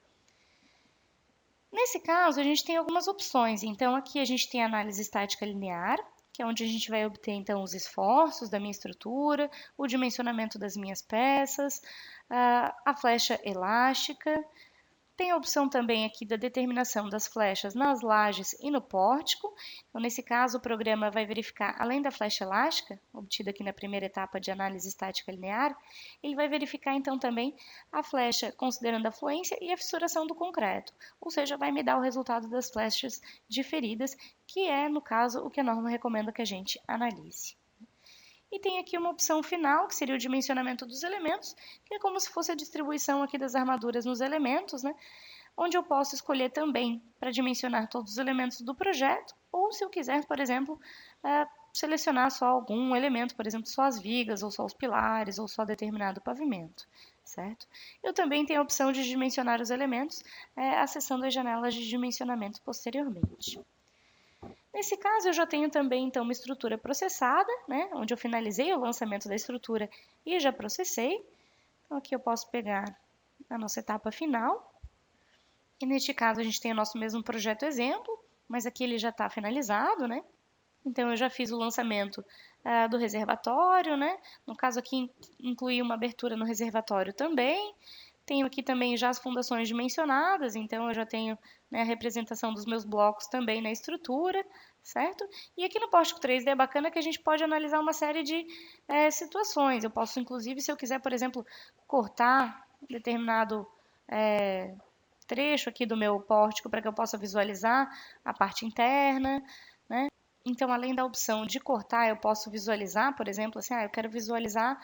A: Nesse caso, a gente tem algumas opções. Então, aqui a gente tem a análise estática linear, que é onde a gente vai obter, então, os esforços da minha estrutura, o dimensionamento das minhas peças, a flecha elástica. Tem a opção também aqui da determinação das flechas nas lajes e no pórtico. Então, nesse caso, o programa vai verificar, além da flecha elástica, obtida aqui na primeira etapa de análise estática linear, ele vai verificar então também a flecha considerando a fluência e a fissuração do concreto, ou seja, vai me dar o resultado das flechas diferidas, que é, no caso, o que a norma recomenda que a gente analise. E tem aqui uma opção final, que seria o dimensionamento dos elementos, que é como se fosse a distribuição aqui das armaduras nos elementos, né? Onde eu posso escolher também para dimensionar todos os elementos do projeto, ou se eu quiser, por exemplo, selecionar só algum elemento, por exemplo, só as vigas, ou só os pilares, ou só determinado pavimento, certo? Eu também tenho a opção de dimensionar os elementos, acessando as janelas de dimensionamento posteriormente. Nesse caso, eu já tenho também, então, uma estrutura processada, né, onde eu finalizei o lançamento da estrutura e já processei. Então, aqui eu posso pegar a nossa etapa final. E, neste caso, a gente tem o nosso mesmo projeto exemplo, mas aqui ele já está finalizado, né? Então, eu já fiz o lançamento do reservatório, né? No caso aqui, incluí uma abertura no reservatório também. Tenho aqui também já as fundações dimensionadas, então eu já tenho, né, a representação dos meus blocos também na estrutura, certo? E aqui no pórtico 3D é bacana que a gente pode analisar uma série de situações. Eu posso, inclusive, se eu quiser, por exemplo, cortar determinado trecho aqui do meu pórtico para que eu possa visualizar a parte interna, né? Então, além da opção de cortar, eu posso visualizar, por exemplo, assim, eu quero visualizar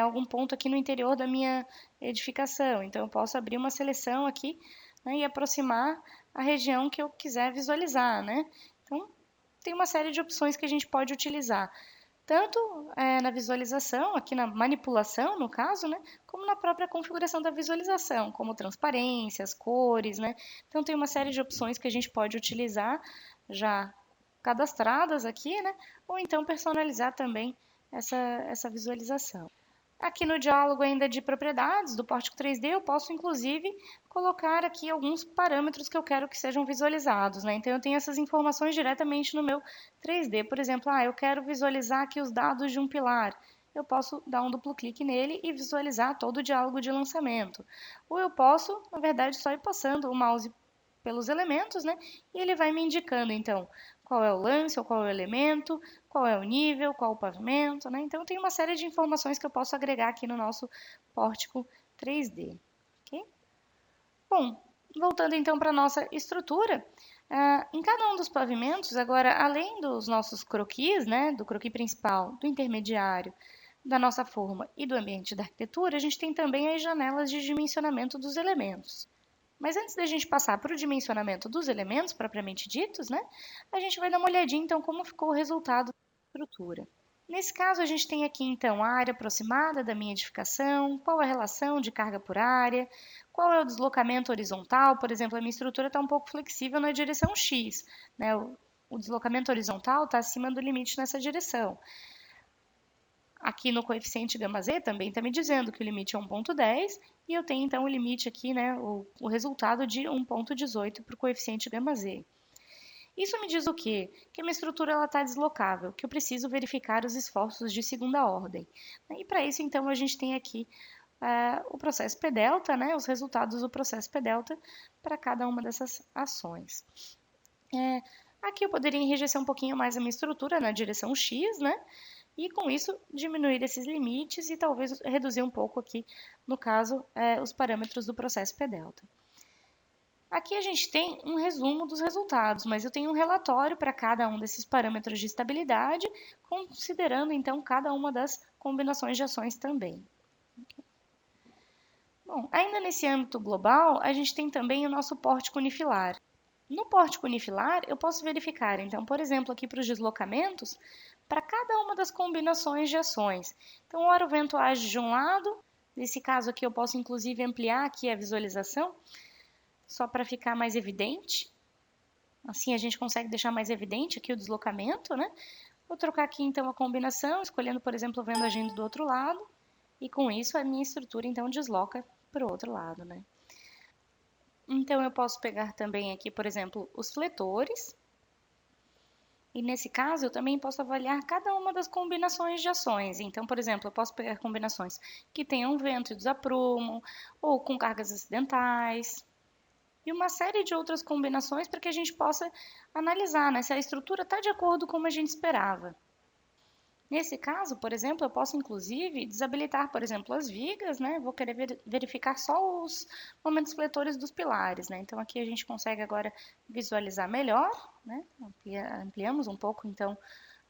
A: algum ponto aqui no interior da minha edificação. Então, eu posso abrir uma seleção aqui, né, e aproximar a região que eu quiser visualizar, né? Então, tem uma série de opções que a gente pode utilizar, tanto na visualização, aqui na manipulação, no caso, né, como na própria configuração da visualização, como transparência, as cores, né? Então, tem uma série de opções que a gente pode utilizar já cadastradas aqui, né? Ou então personalizar também essa visualização. Aqui no diálogo ainda de propriedades do pórtico 3D, eu posso inclusive colocar aqui alguns parâmetros que eu quero que sejam visualizados, né? Então eu tenho essas informações diretamente no meu 3D. Por exemplo, eu quero visualizar aqui os dados de um pilar. Eu posso dar um duplo clique nele e visualizar todo o diálogo de lançamento. Ou eu posso, na verdade, só ir passando o mouse pelos elementos, né? E ele vai me indicando, então, qual é o lance, ou qual é o elemento, qual é o nível, qual o pavimento, né? Então, tem uma série de informações que eu posso agregar aqui no nosso pórtico 3D. Okay? Bom, voltando então para a nossa estrutura, em cada um dos pavimentos, agora, além dos nossos croquis, né, do croquis principal, do intermediário, da nossa forma e do ambiente da arquitetura, a gente tem também as janelas de dimensionamento dos elementos. Mas antes da gente passar para o dimensionamento dos elementos propriamente ditos, né, a gente vai dar uma olhadinha então como ficou o resultado da estrutura. Nesse caso, a gente tem aqui então a área aproximada da minha edificação, qual a relação de carga por área, qual é o deslocamento horizontal, por exemplo, a minha estrutura está um pouco flexível na direção X, né, o deslocamento horizontal está acima do limite nessa direção. Aqui no coeficiente γz também está me dizendo que o limite é 1,10 e eu tenho então o limite aqui, né, o resultado de 1,18 para o coeficiente γz.
B: Isso me diz o quê? Que a minha estrutura está deslocável, que eu preciso verificar os esforços de segunda ordem. E para isso, então, a gente tem aqui o processo P-delta, né, os resultados do processo P-delta para cada uma dessas ações. Aqui eu poderia enrijecer um pouquinho mais a minha estrutura na direção X, né? E com isso diminuir esses limites e talvez reduzir um pouco aqui, no caso, os parâmetros do processo P-delta. Aqui a gente tem um resumo dos resultados, mas eu tenho um relatório para cada um desses parâmetros de estabilidade, considerando então cada uma das combinações de ações também. Bom, ainda nesse âmbito global, a gente tem também o nosso pórtico unifilar. No pórtico unifilar, eu posso verificar, então, por exemplo, aqui para os deslocamentos, para cada uma das combinações de ações. Então, ora o vento age de um lado, nesse caso aqui eu posso inclusive ampliar aqui a visualização, só para ficar mais evidente. Assim a gente consegue deixar mais evidente aqui o deslocamento, né? Vou trocar aqui então a combinação, escolhendo, por exemplo, o vento agindo do outro lado, e com isso a minha estrutura então desloca para o outro lado, né? Então eu posso pegar também aqui, por exemplo, os fletores, e nesse caso eu também posso avaliar cada uma das combinações de ações. Então, por exemplo, eu posso pegar combinações que tenham vento e desaprumam, ou com cargas acidentais, e uma série de outras combinações para que a gente possa analisar, né, se a estrutura está de acordo com como a gente esperava. Nesse caso, por exemplo, eu posso inclusive desabilitar, por exemplo, as vigas, né? Vou querer verificar só os momentos fletores dos pilares, né? Então aqui a gente consegue agora visualizar melhor, né? Ampliamos um pouco então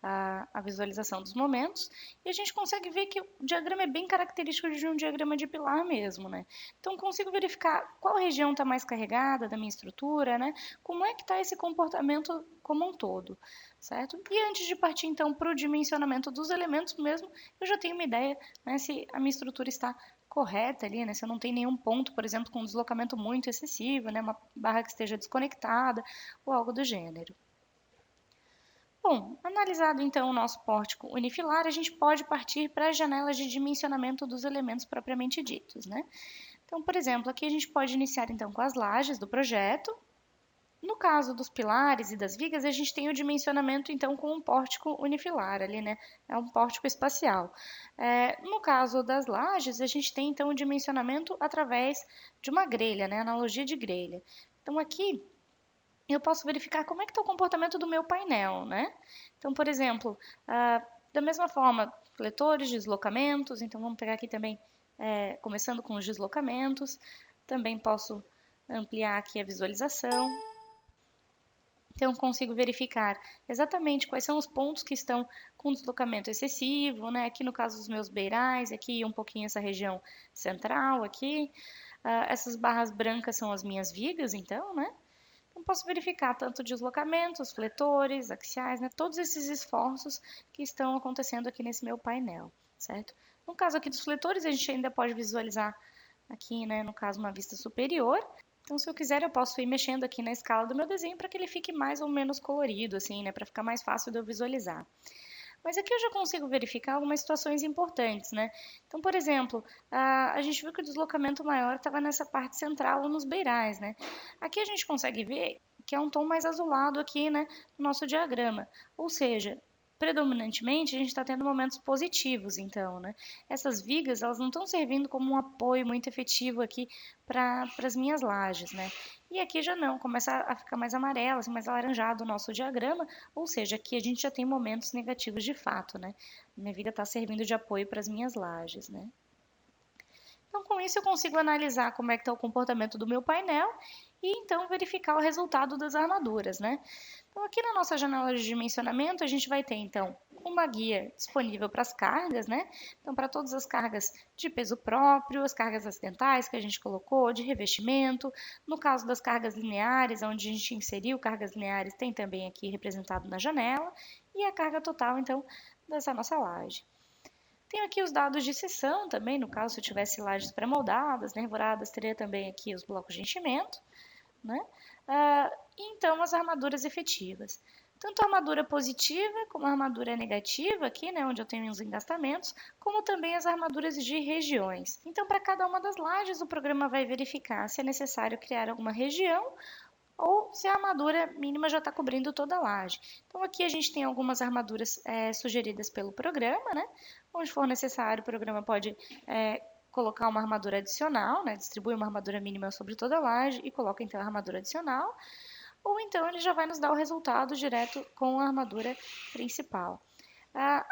B: a visualização dos momentos, e a gente consegue ver que o diagrama é bem característico de um diagrama de pilar mesmo, né? Então, consigo verificar qual região está mais carregada da minha estrutura, né? Como é que está esse comportamento como um todo, certo? E antes de partir, então, para o dimensionamento dos elementos mesmo, eu já tenho uma ideia, né, se a minha estrutura está correta ali, né? Se eu não tenho nenhum ponto, por exemplo, com um deslocamento muito excessivo, né? Uma barra que esteja desconectada ou algo do gênero. Bom, analisado então o nosso pórtico unifilar, a gente pode partir para as janelas de dimensionamento dos elementos propriamente ditos, né? Então, por exemplo, aqui a gente pode iniciar então com as lajes do projeto. No caso dos pilares e das vigas, a gente tem o dimensionamento então com um pórtico unifilar ali, né? É um pórtico espacial. No caso das lajes, a gente tem então o dimensionamento através de uma grelha, né? Analogia de grelha. Então aqui eu posso verificar como é que está o comportamento do meu painel, né? Então, por exemplo, da mesma forma, fletores, deslocamentos, então vamos pegar aqui também, começando com os deslocamentos, também posso ampliar aqui a visualização. Então, consigo verificar exatamente quais são os pontos que estão com deslocamento excessivo, né? Aqui no caso dos meus beirais, aqui um pouquinho essa região central aqui. Essas barras brancas são as minhas vigas, então, né? Então, posso verificar tanto deslocamentos, fletores, axiais, né? Todos esses esforços que estão acontecendo aqui nesse meu painel, certo? No caso aqui dos fletores, a gente ainda pode visualizar aqui, né, no caso, uma vista superior. Então, se eu quiser, eu posso ir mexendo aqui na escala do meu desenho para que ele fique mais ou menos colorido, assim, né, para ficar mais fácil de eu visualizar. Mas aqui eu já consigo verificar algumas situações importantes, né? Então, por exemplo, a gente viu que o deslocamento maior estava nessa parte central, nos beirais, né? Aqui a gente consegue ver que é um tom mais azulado aqui, né, no nosso diagrama. Ou seja, predominantemente a gente está tendo momentos positivos, então, né? Essas vigas, elas não estão servindo como um apoio muito efetivo aqui para as minhas lajes, né? E aqui já não, começa a ficar mais amarelo, assim, mais alaranjado o nosso diagrama, ou seja, aqui a gente já tem momentos negativos de fato, né? Minha viga está servindo de apoio para as minhas lajes, né? Então, com isso eu consigo analisar como é que está o comportamento do meu painel e então verificar o resultado das armaduras, né? Então, aqui na nossa janela de dimensionamento, a gente vai ter, então, uma guia disponível para as cargas, né? Então, para todas as cargas de peso próprio, as cargas acidentais que a gente colocou, de revestimento. No caso das cargas lineares, onde a gente inseriu cargas lineares, tem também aqui representado na janela. E a carga total, então, dessa nossa laje. Tenho aqui os dados de seção também, no caso, se eu tivesse lajes pré-moldadas, nervoradas, teria também aqui os blocos de enchimento, né? E então as armaduras efetivas. Tanto a armadura positiva como a armadura negativa, aqui, né, onde eu tenho os engastamentos, como também as armaduras de regiões. Então, para cada uma das lajes, o programa vai verificar se é necessário criar alguma região ou se a armadura mínima já está cobrindo toda a laje. Então aqui a gente tem algumas armaduras sugeridas pelo programa, né? Onde for necessário, o programa pode colocar uma armadura adicional, né? Distribui uma armadura mínima sobre toda a laje e coloca então a armadura adicional, ou então ele já vai nos dar o resultado direto com a armadura principal.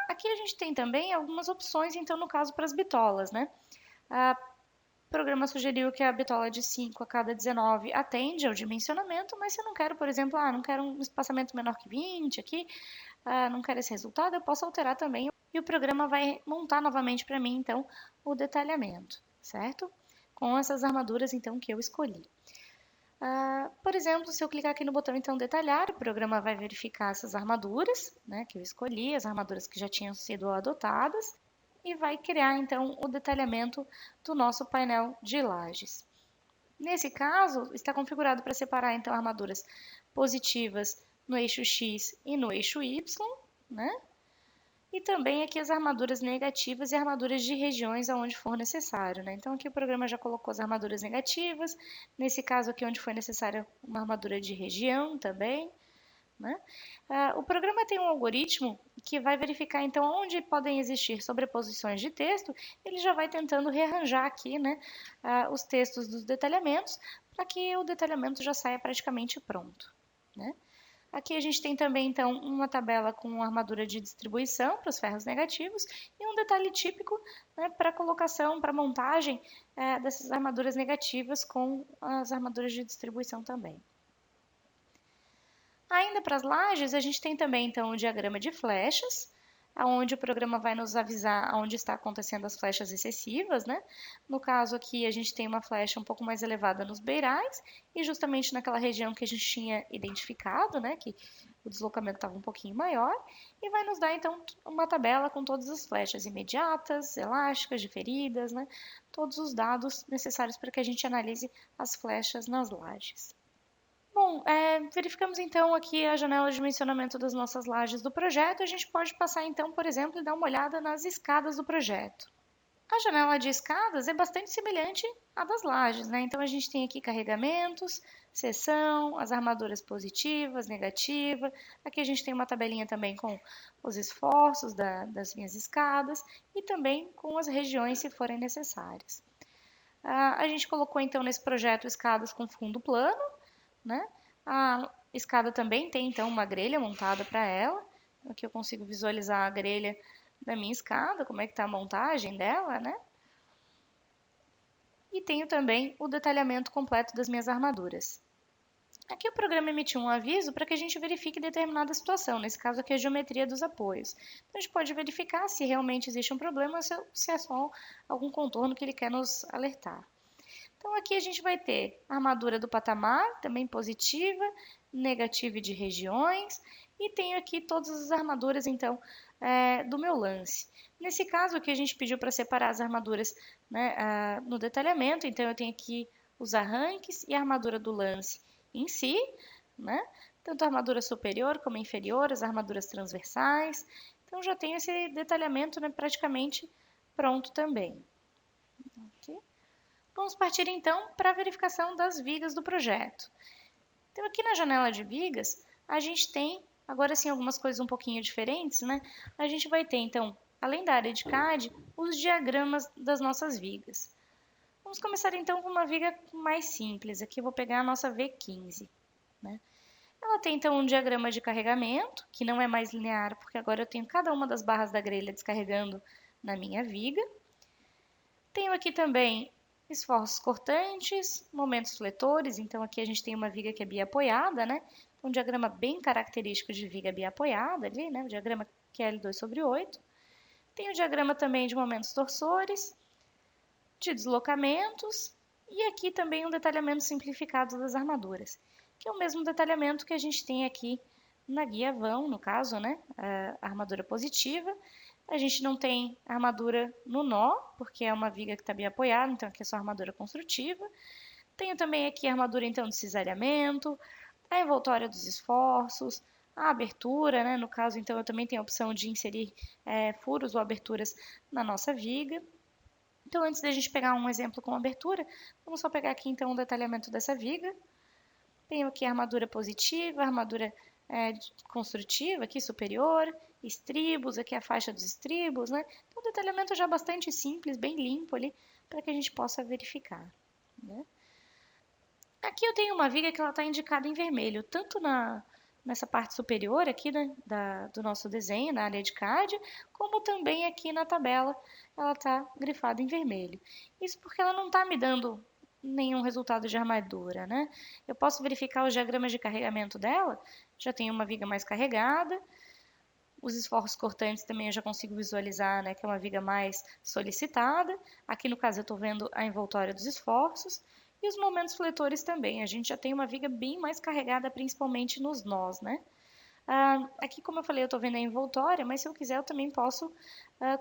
B: Aqui a gente tem também algumas opções, então, no caso, para as bitolas, né? O programa sugeriu que a bitola de 5 a cada 19 atende ao dimensionamento, mas se eu não quero, por exemplo, não quero um espaçamento menor que 20 aqui, não quero esse resultado, eu posso alterar também e o programa vai montar novamente para mim, então, o detalhamento, certo? Com essas armaduras, então, que eu escolhi. Por exemplo, se eu clicar aqui no botão então detalhar, o programa vai verificar essas armaduras, né, que eu escolhi, as armaduras que já tinham sido adotadas, e vai criar então o detalhamento do nosso painel de lajes. Nesse caso, está configurado para separar então armaduras positivas no eixo X e no eixo Y, né? E também aqui as armaduras negativas e armaduras de regiões aonde for necessário, né? Então aqui o programa já colocou as armaduras negativas, nesse caso aqui onde foi necessária uma armadura de região também, né? O programa tem um algoritmo que vai verificar então onde podem existir sobreposições de texto, ele já vai tentando rearranjar aqui, né, os textos dos detalhamentos para que o detalhamento já saia praticamente pronto, né? Aqui a gente tem também, então, uma tabela com armadura de distribuição para os ferros negativos e um detalhe típico, né, para colocação, para montagem dessas armaduras negativas com as armaduras de distribuição também. Ainda para as lajes, a gente tem também, então, o diagrama de flechas, onde o programa vai nos avisar onde está acontecendo as flechas excessivas, né? No caso aqui, a gente tem uma flecha um pouco mais elevada nos beirais e justamente naquela região que a gente tinha identificado, né? Que o deslocamento estava um pouquinho maior e vai nos dar, então, uma tabela com todas as flechas imediatas, elásticas, diferidas, né? Todos os dados necessários para que a gente analise as flechas nas lajes. Bom, verificamos então aqui a janela de dimensionamento das nossas lajes do projeto. A gente pode passar então, por exemplo, e dar uma olhada nas escadas do projeto. A janela de escadas é bastante semelhante à das lajes, né? Então a gente tem aqui carregamentos, seção, as armaduras positivas, negativa. Aqui a gente tem uma tabelinha também com os esforços das minhas escadas e também com as regiões se forem necessárias. A gente colocou então nesse projeto escadas com fundo plano, né? A escada também tem então uma grelha montada para ela. Aqui eu consigo visualizar a grelha da minha escada, como é que está a montagem dela, né? E tenho também o detalhamento completo das minhas armaduras. Aqui o programa emitiu um aviso para que a gente verifique determinada situação, nesse caso aqui a geometria dos apoios. Então a gente pode verificar se realmente existe um problema ou se é só algum contorno que ele quer nos alertar. Então aqui a gente vai ter a armadura do patamar, também positiva, negativa e de regiões, e tenho aqui todas as armaduras então do meu lance. Nesse caso aqui a gente pediu para separar as armaduras, né, no detalhamento, então eu tenho aqui os arranques e a armadura do lance em si, né? Tanto a armadura superior como a inferior, as armaduras transversais. Então já tenho esse detalhamento, né, praticamente pronto também. Okay? Vamos partir então para a verificação das vigas do projeto. Então aqui na janela de vigas, a gente tem, agora sim, algumas coisas um pouquinho diferentes, né? A gente vai ter então, além da área de CAD, os diagramas das nossas vigas. Vamos começar então com uma viga mais simples, aqui eu vou pegar a nossa V15, né? Ela tem então um diagrama de carregamento, que não é mais linear, porque agora eu tenho cada uma das barras da grelha descarregando na minha viga. Tenho aqui também esforços cortantes, momentos fletores, então aqui a gente tem uma viga que é biapoiada, né? Um diagrama bem característico de viga biapoiada ali, né? O diagrama que é L2/8. Tem o diagrama também de momentos torsores, de deslocamentos e aqui também um detalhamento simplificado das armaduras, que é o mesmo detalhamento que a gente tem aqui na guia vão, no caso, né? A armadura positiva. A gente não tem armadura no nó, porque é uma viga que está bem apoiada, então aqui é só armadura construtiva. Tenho também aqui a armadura então de cisalhamento, a envoltória dos esforços, a abertura, né? No caso, então, eu também tenho a opção de inserir furos ou aberturas na nossa viga. Então, antes da gente pegar um exemplo com abertura, vamos só pegar aqui então o detalhamento dessa viga. Tenho aqui a armadura positiva, a armadura construtiva aqui superior, estribos, aqui a faixa dos estribos, né? Então, detalhamento já bastante simples, bem limpo ali, para que a gente possa verificar, né? Aqui eu tenho uma viga que ela está indicada em vermelho, tanto nessa parte superior aqui, né, do nosso desenho, na área de CAD, como também aqui na tabela, ela está grifada em vermelho. Isso porque ela não está me dando nenhum resultado de armadura, né? Eu posso verificar os diagramas de carregamento dela, já tenho uma viga mais carregada, os esforços cortantes também eu já consigo visualizar, né, que é uma viga mais solicitada. Aqui no caso eu estou vendo a envoltória dos esforços. E os momentos fletores também, a gente já tem uma viga bem mais carregada, principalmente nos nós, né? Aqui, como eu falei, eu estou vendo a envoltória, mas se eu quiser eu também posso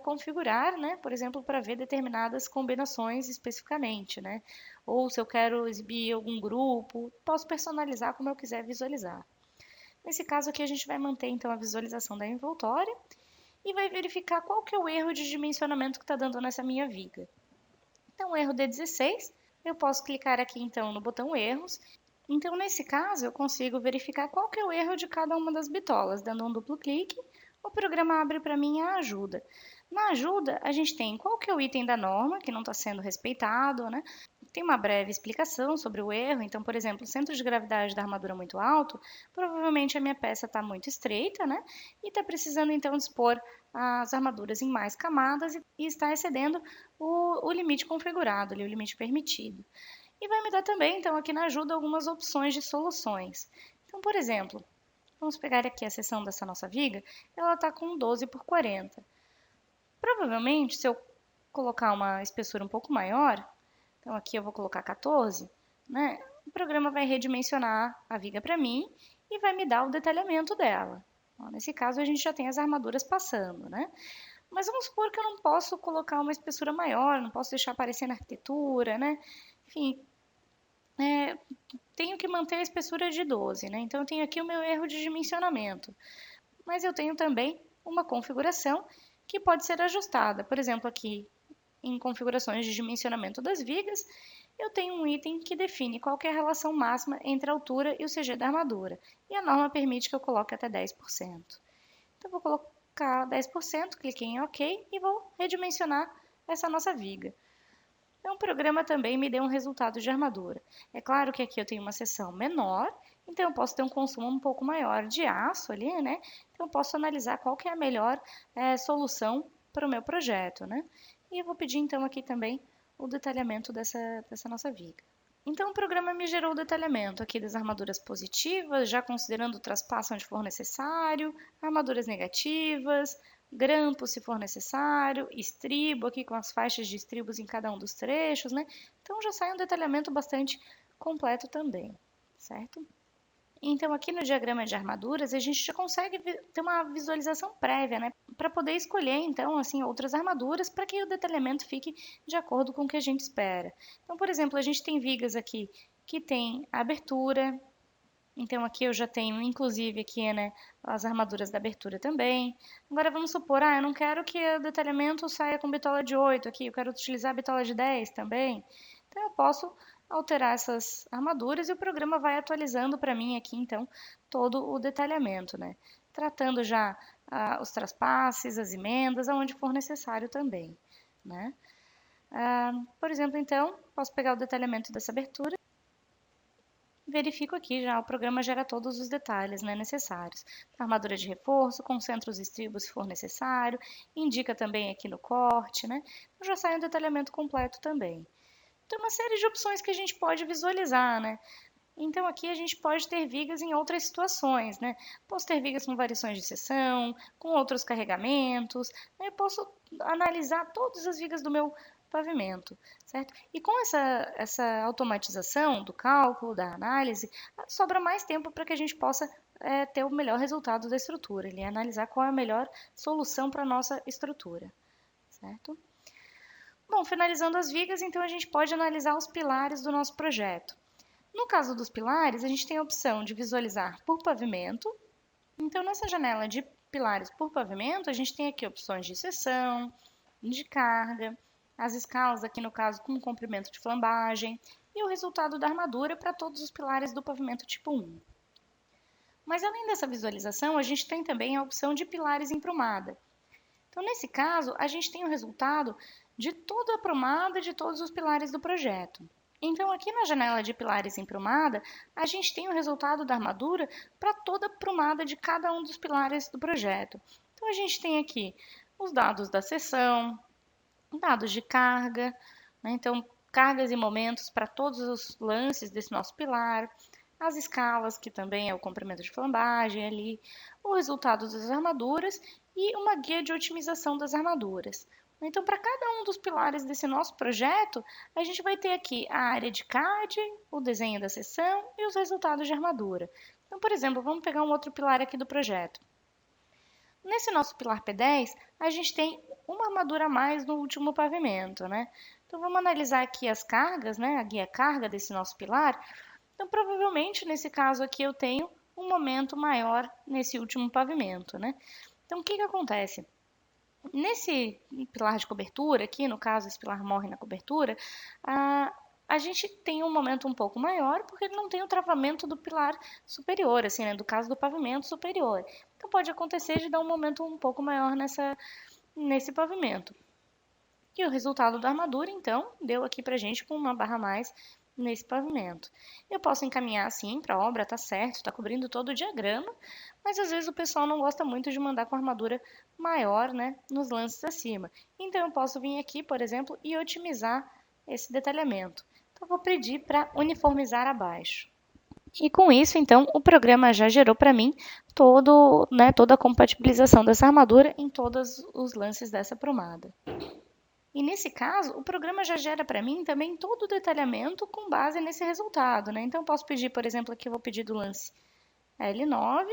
B: configurar, né? Por exemplo, para ver determinadas combinações especificamente, né? Ou se eu quero exibir algum grupo, posso personalizar como eu quiser visualizar. Nesse caso aqui a gente vai manter então a visualização da envoltória e vai verificar qual que é o erro de dimensionamento que está dando nessa minha viga. Então, erro D16, eu posso clicar aqui então no botão erros. Então, nesse caso, eu consigo verificar qual que é o erro de cada uma das bitolas. Dando um duplo clique, o programa abre para mim a ajuda. Na ajuda, a gente tem qual que é o item da norma, que não está sendo respeitado, né? Tem uma breve explicação sobre o erro. Então, por exemplo, o centro de gravidade da armadura é muito alto, provavelmente a minha peça está muito estreita, né? E está precisando, então, dispor as armaduras em mais camadas e está excedendo o limite configurado, ali, o limite permitido. E vai me dar também, então, aqui na ajuda, algumas opções de soluções. Então, por exemplo, vamos pegar aqui a seção dessa nossa viga, ela está com 12 por 40. Provavelmente, se eu colocar uma espessura um pouco maior, então aqui eu vou colocar 14, né? O programa vai redimensionar a viga para mim e vai me dar o detalhamento dela. Nesse caso, a gente já tem as armaduras passando, né? Mas vamos supor que eu não posso colocar uma espessura maior, não posso deixar aparecer na arquitetura, né? Enfim, tenho que manter a espessura de 12, né? Então, eu tenho aqui o meu erro de dimensionamento. Mas eu tenho também uma configuração que pode ser ajustada. Por exemplo, aqui em configurações de dimensionamento das vigas, eu tenho um item que define qual é a relação máxima entre a altura e o CG da armadura. E a norma permite que eu coloque até 10%. Então, eu vou colocar 10%, cliquei em OK e vou redimensionar essa nossa viga. Então, o programa também me deu um resultado de armadura. É claro que aqui eu tenho uma seção menor, então eu posso ter um consumo um pouco maior de aço ali, né? Então, eu posso analisar qual que é a melhor solução para o meu projeto, né? E eu vou pedir, então, aqui também o detalhamento dessa nossa viga. Então, o programa me gerou o detalhamento aqui das armaduras positivas, já considerando o traspasso onde for necessário, armaduras negativas, grampo se for necessário, estribo aqui com as faixas de estribos em cada um dos trechos, né? Então, já sai um detalhamento bastante completo também, certo? Então, aqui no diagrama de armaduras, a gente já consegue ter uma visualização prévia, né? Para poder escolher, então, assim, outras armaduras para que o detalhamento fique de acordo com o que a gente espera. Então, por exemplo, a gente tem vigas aqui que tem abertura. Então, aqui eu já tenho, inclusive, aqui, né, as armaduras da abertura também. Agora, vamos supor, eu não quero que o detalhamento saia com bitola de 8 aqui, eu quero utilizar a bitola de 10 também. Então, eu posso alterar essas armaduras e o programa vai atualizando para mim aqui, então, todo o detalhamento, né? Tratando já os traspasses, as emendas, aonde for necessário também, né? Por exemplo, então, posso pegar o detalhamento dessa abertura. Verifico aqui já, o programa gera todos os detalhes, né, necessários. Armadura de reforço, concentra os estribos se for necessário, indica também aqui no corte, né? Então, já sai um detalhamento completo também. Tem uma série de opções que a gente pode visualizar, né? Então, aqui a gente pode ter vigas em outras situações, né? Posso ter vigas com variações de seção, com outros carregamentos, né? Eu posso analisar todas as vigas do meu pavimento, certo? E com essa automatização do cálculo, da análise, sobra mais tempo para que a gente possa ter o melhor resultado da estrutura, e analisar qual é a melhor solução para a nossa estrutura, certo? Bom, finalizando as vigas, então a gente pode analisar os pilares do nosso projeto. No caso dos pilares, a gente tem a opção de visualizar por pavimento. Então, nessa janela de pilares por pavimento, a gente tem aqui opções de seção, de carga, as escalas aqui no caso com comprimento de flambagem e o resultado da armadura para todos os pilares do pavimento tipo 1. Mas além dessa visualização, a gente tem também a opção de pilares em prumada. Então, nesse caso, a gente tem o resultado de toda a prumada de todos os pilares do projeto. Então, aqui na janela de pilares em prumada, a gente tem o resultado da armadura para toda a prumada de cada um dos pilares do projeto. Então, a gente tem aqui os dados da seção, dados de carga, né? Então, cargas e momentos para todos os lances desse nosso pilar, as escalas, que também é o comprimento de flambagem ali, o resultado das armaduras e uma guia de otimização das armaduras. Então, para cada um dos pilares desse nosso projeto, a gente vai ter aqui a área de CAD, o desenho da seção e os resultados de armadura. Então, por exemplo, vamos pegar um outro pilar aqui do projeto. Nesse nosso pilar P10, a gente tem uma armadura a mais no último pavimento, né? Então, vamos analisar aqui as cargas, né? A guia carga desse nosso pilar. Então, provavelmente, nesse caso aqui, eu tenho um momento maior nesse último pavimento, né? Então, o que acontece? Nesse pilar de cobertura, aqui, no caso, esse pilar morre na cobertura, a gente tem um momento um pouco maior, porque ele não tem o travamento do pilar superior, assim, né? Do caso do pavimento superior. Então, pode acontecer de dar um momento um pouco maior nesse pavimento. E o resultado da armadura, então, deu aqui pra gente com uma barra a mais nesse pavimento. Eu posso encaminhar assim para a obra, tá certo, tá cobrindo todo o diagrama, mas às vezes o pessoal não gosta muito de mandar com armadura maior, né, nos lances acima. Então eu posso vir aqui, por exemplo, e otimizar esse detalhamento. Então eu vou pedir para uniformizar abaixo. E com isso, então, o programa já gerou para mim toda a compatibilização dessa armadura em todos os lances dessa prumada. E nesse caso, o programa já gera para mim também todo o detalhamento com base nesse resultado, né? Então, eu posso pedir, por exemplo, aqui eu vou pedir do lance L9,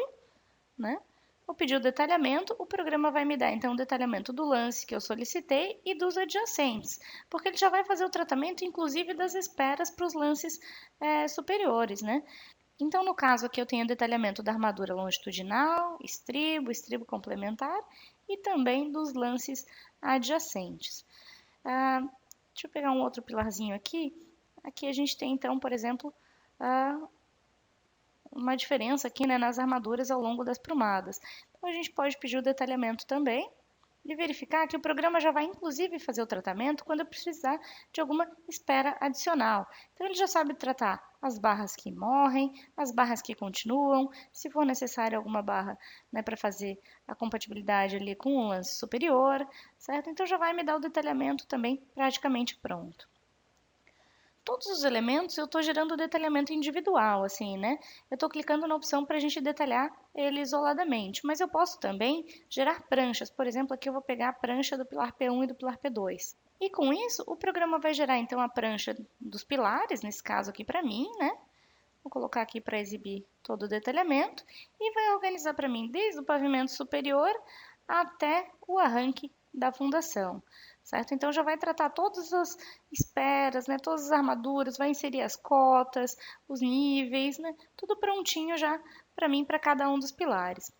B: né? Vou pedir o detalhamento, o programa vai me dar, então, o detalhamento do lance que eu solicitei e dos adjacentes, porque ele já vai fazer o tratamento, inclusive, das esperas para os lances superiores, né? Então, no caso aqui, eu tenho o detalhamento da armadura longitudinal, estribo complementar e também dos lances adjacentes. Deixa eu pegar um outro pilarzinho aqui. Aqui a gente tem, então, por exemplo, uma diferença aqui, né, nas armaduras ao longo das prumadas. Então, a gente pode pedir o detalhamento também e verificar que o programa já vai, inclusive, fazer o tratamento quando eu precisar de alguma espera adicional. Então, ele já sabe tratar as barras que morrem, as barras que continuam, se for necessário alguma barra, né, para fazer a compatibilidade ali com o lance superior, certo? Então, já vai me dar o detalhamento também praticamente pronto. Todos os elementos eu estou gerando o detalhamento individual, assim, né? Eu estou clicando na opção para a gente detalhar ele isoladamente, mas eu posso também gerar pranchas. Por exemplo, aqui eu vou pegar a prancha do pilar P1 e do pilar P2. E com isso, o programa vai gerar, então, a prancha dos pilares, nesse caso aqui para mim, né? Vou colocar aqui para exibir todo o detalhamento e vai organizar para mim desde o pavimento superior até o arranque da fundação. Certo? Então, já vai tratar todas as esperas, né? Todas as armaduras, vai inserir as cotas, os níveis, né? Tudo prontinho já para mim, para cada um dos pilares.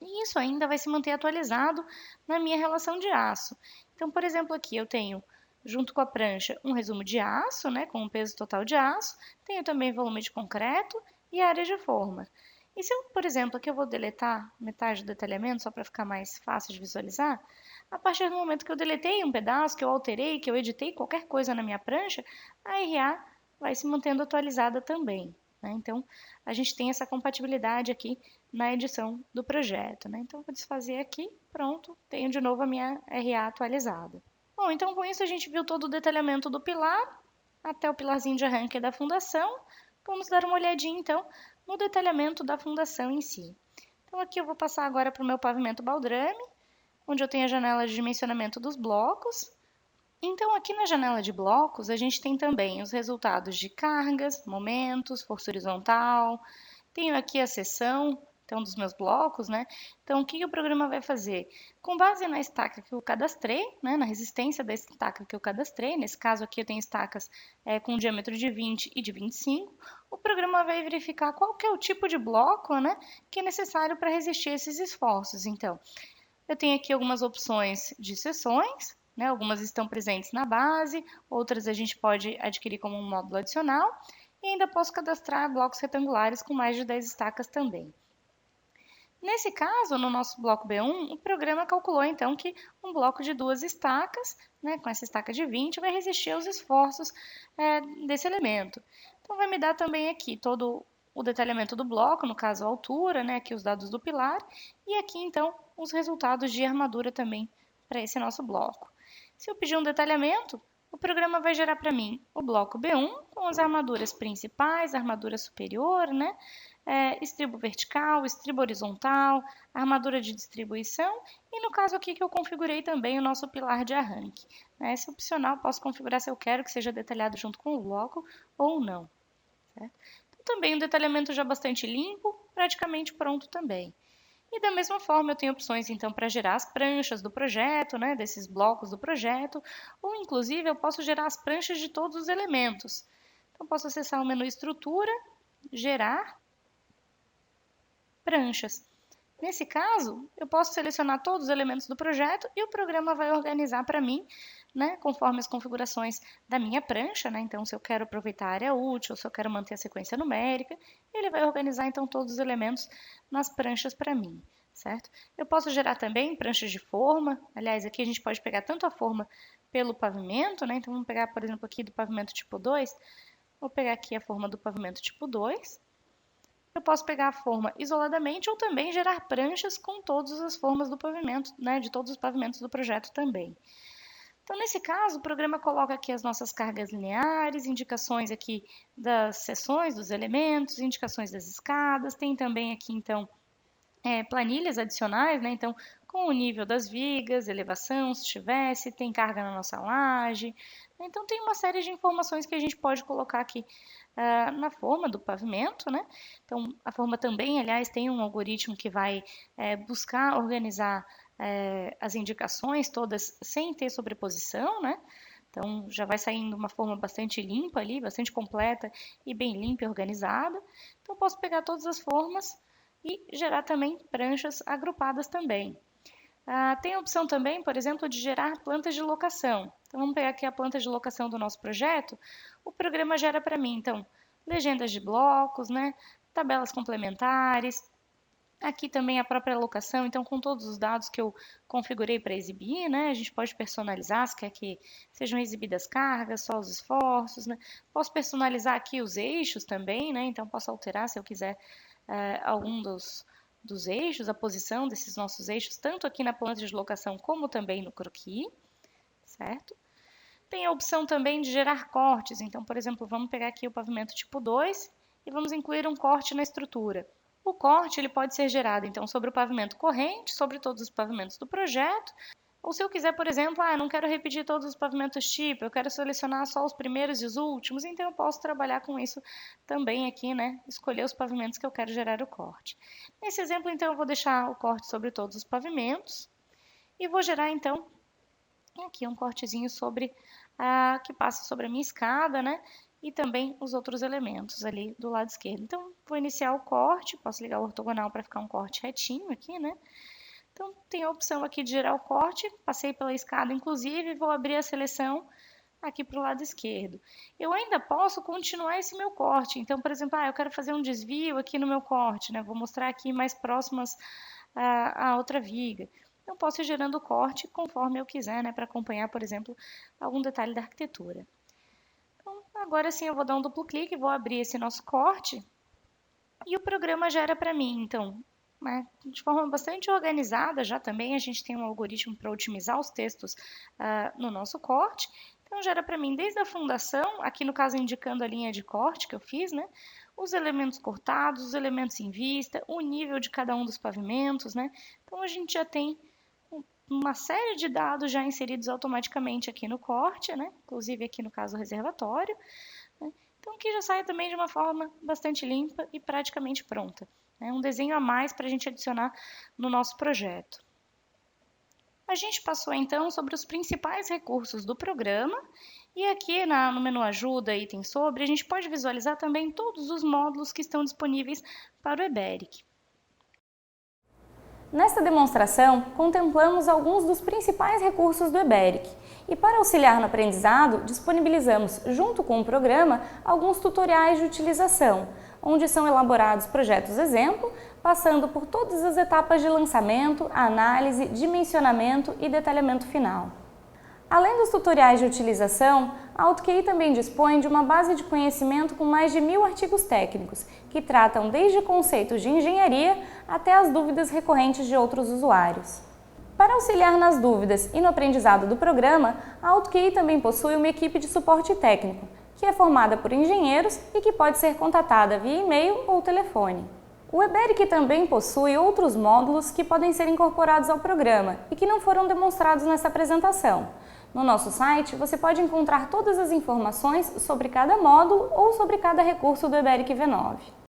B: E isso ainda vai se manter atualizado na minha relação de aço. Então, por exemplo, aqui eu tenho, junto com a prancha, um resumo de aço, né? Com o peso total de aço. Tenho também volume de concreto e área de forma. E se eu, por exemplo, aqui eu vou deletar metade do detalhamento, só para ficar mais fácil de visualizar, a partir do momento que eu deletei um pedaço, que eu alterei, que eu editei qualquer coisa na minha prancha, a RA vai se mantendo atualizada também, né? Então, a gente tem essa compatibilidade aqui na edição do projeto, né? Então, vou desfazer aqui, pronto, tenho de novo a minha RA atualizada. Bom, então com isso a gente viu todo o detalhamento do pilar, até o pilarzinho de arranque da fundação. Vamos dar uma olhadinha, então, no detalhamento da fundação em si. Então, aqui eu vou passar agora para o meu pavimento baldrame, onde eu tenho a janela de dimensionamento dos blocos. Então, aqui na janela de blocos, a gente tem também os resultados de cargas, momentos, força horizontal. Tenho aqui a seção, então, dos meus blocos, né? Então, o que o programa vai fazer? Com base na estaca que eu cadastrei, né? Na resistência da estaca que eu cadastrei, nesse caso aqui eu tenho estacas com diâmetro de 20 e de 25, o programa vai verificar qual que é o tipo de bloco, né? Que é necessário para resistir a esses esforços. Então, eu tenho aqui algumas opções de seções, né? Algumas estão presentes na base, outras a gente pode adquirir como um módulo adicional, e ainda posso cadastrar blocos retangulares com mais de 10 estacas também. Nesse caso, no nosso bloco B1, o programa calculou então que um bloco de 2 estacas, né, com essa estaca de 20, vai resistir aos esforços desse elemento. Então vai me dar também aqui todo o detalhamento do bloco, no caso a altura, né, aqui os dados do pilar, e aqui então os resultados de armadura também para esse nosso bloco. Se eu pedir um detalhamento, o programa vai gerar para mim o bloco B1 com as armaduras principais, armadura superior, né, estribo vertical, estribo horizontal, armadura de distribuição e no caso aqui que eu configurei também o nosso pilar de arranque. Esse é opcional, posso configurar se eu quero que seja detalhado junto com o bloco ou não. Certo? Então, também um detalhamento já bastante limpo, praticamente pronto também. E da mesma forma eu tenho opções então para gerar as pranchas do projeto, né, desses blocos do projeto, ou inclusive eu posso gerar as pranchas de todos os elementos. Então posso acessar o menu estrutura, gerar pranchas. Nesse caso, eu posso selecionar todos os elementos do projeto e o programa vai organizar para mim, né, conforme as configurações da minha prancha, né? Então, se eu quero aproveitar a área útil, se eu quero manter a sequência numérica, ele vai organizar então todos os elementos nas pranchas para mim, certo? Eu posso gerar também pranchas de forma. Aliás, aqui a gente pode pegar tanto a forma pelo pavimento, né? Então, vamos pegar, por exemplo, aqui do pavimento tipo 2. Vou pegar aqui a forma do pavimento tipo 2. Eu posso pegar a forma isoladamente ou também gerar pranchas com todas as formas do pavimento, né, de todos os pavimentos do projeto também. Então, nesse caso, o programa coloca aqui as nossas cargas lineares, indicações aqui das seções dos elementos, indicações das escadas, tem também aqui, então, planilhas adicionais, né? Então, com o nível das vigas, elevação, se tivesse, tem carga na nossa laje. Então, tem uma série de informações que a gente pode colocar aqui na forma do pavimento, né? Então, a forma também, aliás, tem um algoritmo que vai buscar organizar as indicações todas sem ter sobreposição, né? Então, já vai saindo uma forma bastante limpa ali, bastante completa e bem limpa e organizada. Então, posso pegar todas as formas e gerar também pranchas agrupadas também. Tem a opção também, por exemplo, de gerar plantas de locação. Então, vamos pegar aqui a planta de locação do nosso projeto. O programa gera para mim, então, legendas de blocos, né? Tabelas complementares. Aqui também a própria locação, então, com todos os dados que eu configurei para exibir, né? A gente pode personalizar, se quer que sejam exibidas cargas, só os esforços, né? Posso personalizar aqui os eixos também, né? Então, posso alterar se eu quiser algum dos eixos, a posição desses nossos eixos, tanto aqui na planta de locação como também no croquis, certo? Tem a opção também de gerar cortes, então, por exemplo, vamos pegar aqui o pavimento tipo 2 e vamos incluir um corte na estrutura. O corte ele pode ser gerado, então, sobre o pavimento corrente, sobre todos os pavimentos do projeto, ou se eu quiser, por exemplo, eu não quero repetir todos os pavimentos tipo, eu quero selecionar só os primeiros e os últimos, então eu posso trabalhar com isso também aqui, né? Escolher os pavimentos que eu quero gerar o corte. Nesse exemplo, então, eu vou deixar o corte sobre todos os pavimentos e vou gerar, então, aqui um cortezinho sobre que passa sobre a minha escada, né? E também os outros elementos ali do lado esquerdo. Então, vou iniciar o corte, posso ligar o ortogonal para ficar um corte retinho aqui, né? Então, tem a opção aqui de gerar o corte, passei pela escada, inclusive, vou abrir a seleção aqui para o lado esquerdo. Eu ainda posso continuar esse meu corte. Então, por exemplo, eu quero fazer um desvio aqui no meu corte, né? Vou mostrar aqui mais próximas à outra viga. Então, posso ir gerando o corte conforme eu quiser, né? Para acompanhar, por exemplo, algum detalhe da arquitetura. Então, agora sim eu vou dar um duplo clique, vou abrir esse nosso corte e o programa gera para mim, então, de forma bastante organizada, já também a gente tem um algoritmo para otimizar os textos no nosso corte. Então, gera para mim desde a fundação, aqui no caso indicando a linha de corte que eu fiz, né? Os elementos cortados, os elementos em vista, o nível de cada um dos pavimentos, né? Então, a gente já tem uma série de dados já inseridos automaticamente aqui no corte, né? Inclusive aqui no caso reservatório. Né? Então, aqui já sai também de uma forma bastante limpa e praticamente pronta. Um desenho a mais para a gente adicionar no nosso projeto. A gente passou então sobre os principais recursos do programa e aqui no menu ajuda, item sobre, a gente pode visualizar também todos os módulos que estão disponíveis para o eBERIC.
A: Nesta demonstração, contemplamos alguns dos principais recursos do EBERIC e, para auxiliar no aprendizado, disponibilizamos, junto com o programa, alguns tutoriais de utilização, onde são elaborados projetos exemplo, passando por todas as etapas de lançamento, análise, dimensionamento e detalhamento final. Além dos tutoriais de utilização, a AutoQI também dispõe de uma base de conhecimento com mais de 1000 artigos técnicos, que tratam desde conceitos de engenharia até as dúvidas recorrentes de outros usuários. Para auxiliar nas dúvidas e no aprendizado do programa, a AutoQI também possui uma equipe de suporte técnico, que é formada por engenheiros e que pode ser contatada via e-mail ou telefone. O EBERIC também possui outros módulos que podem ser incorporados ao programa e que não foram demonstrados nessa apresentação. No nosso site, você pode encontrar todas as informações sobre cada módulo ou sobre cada recurso do EBERIC V9.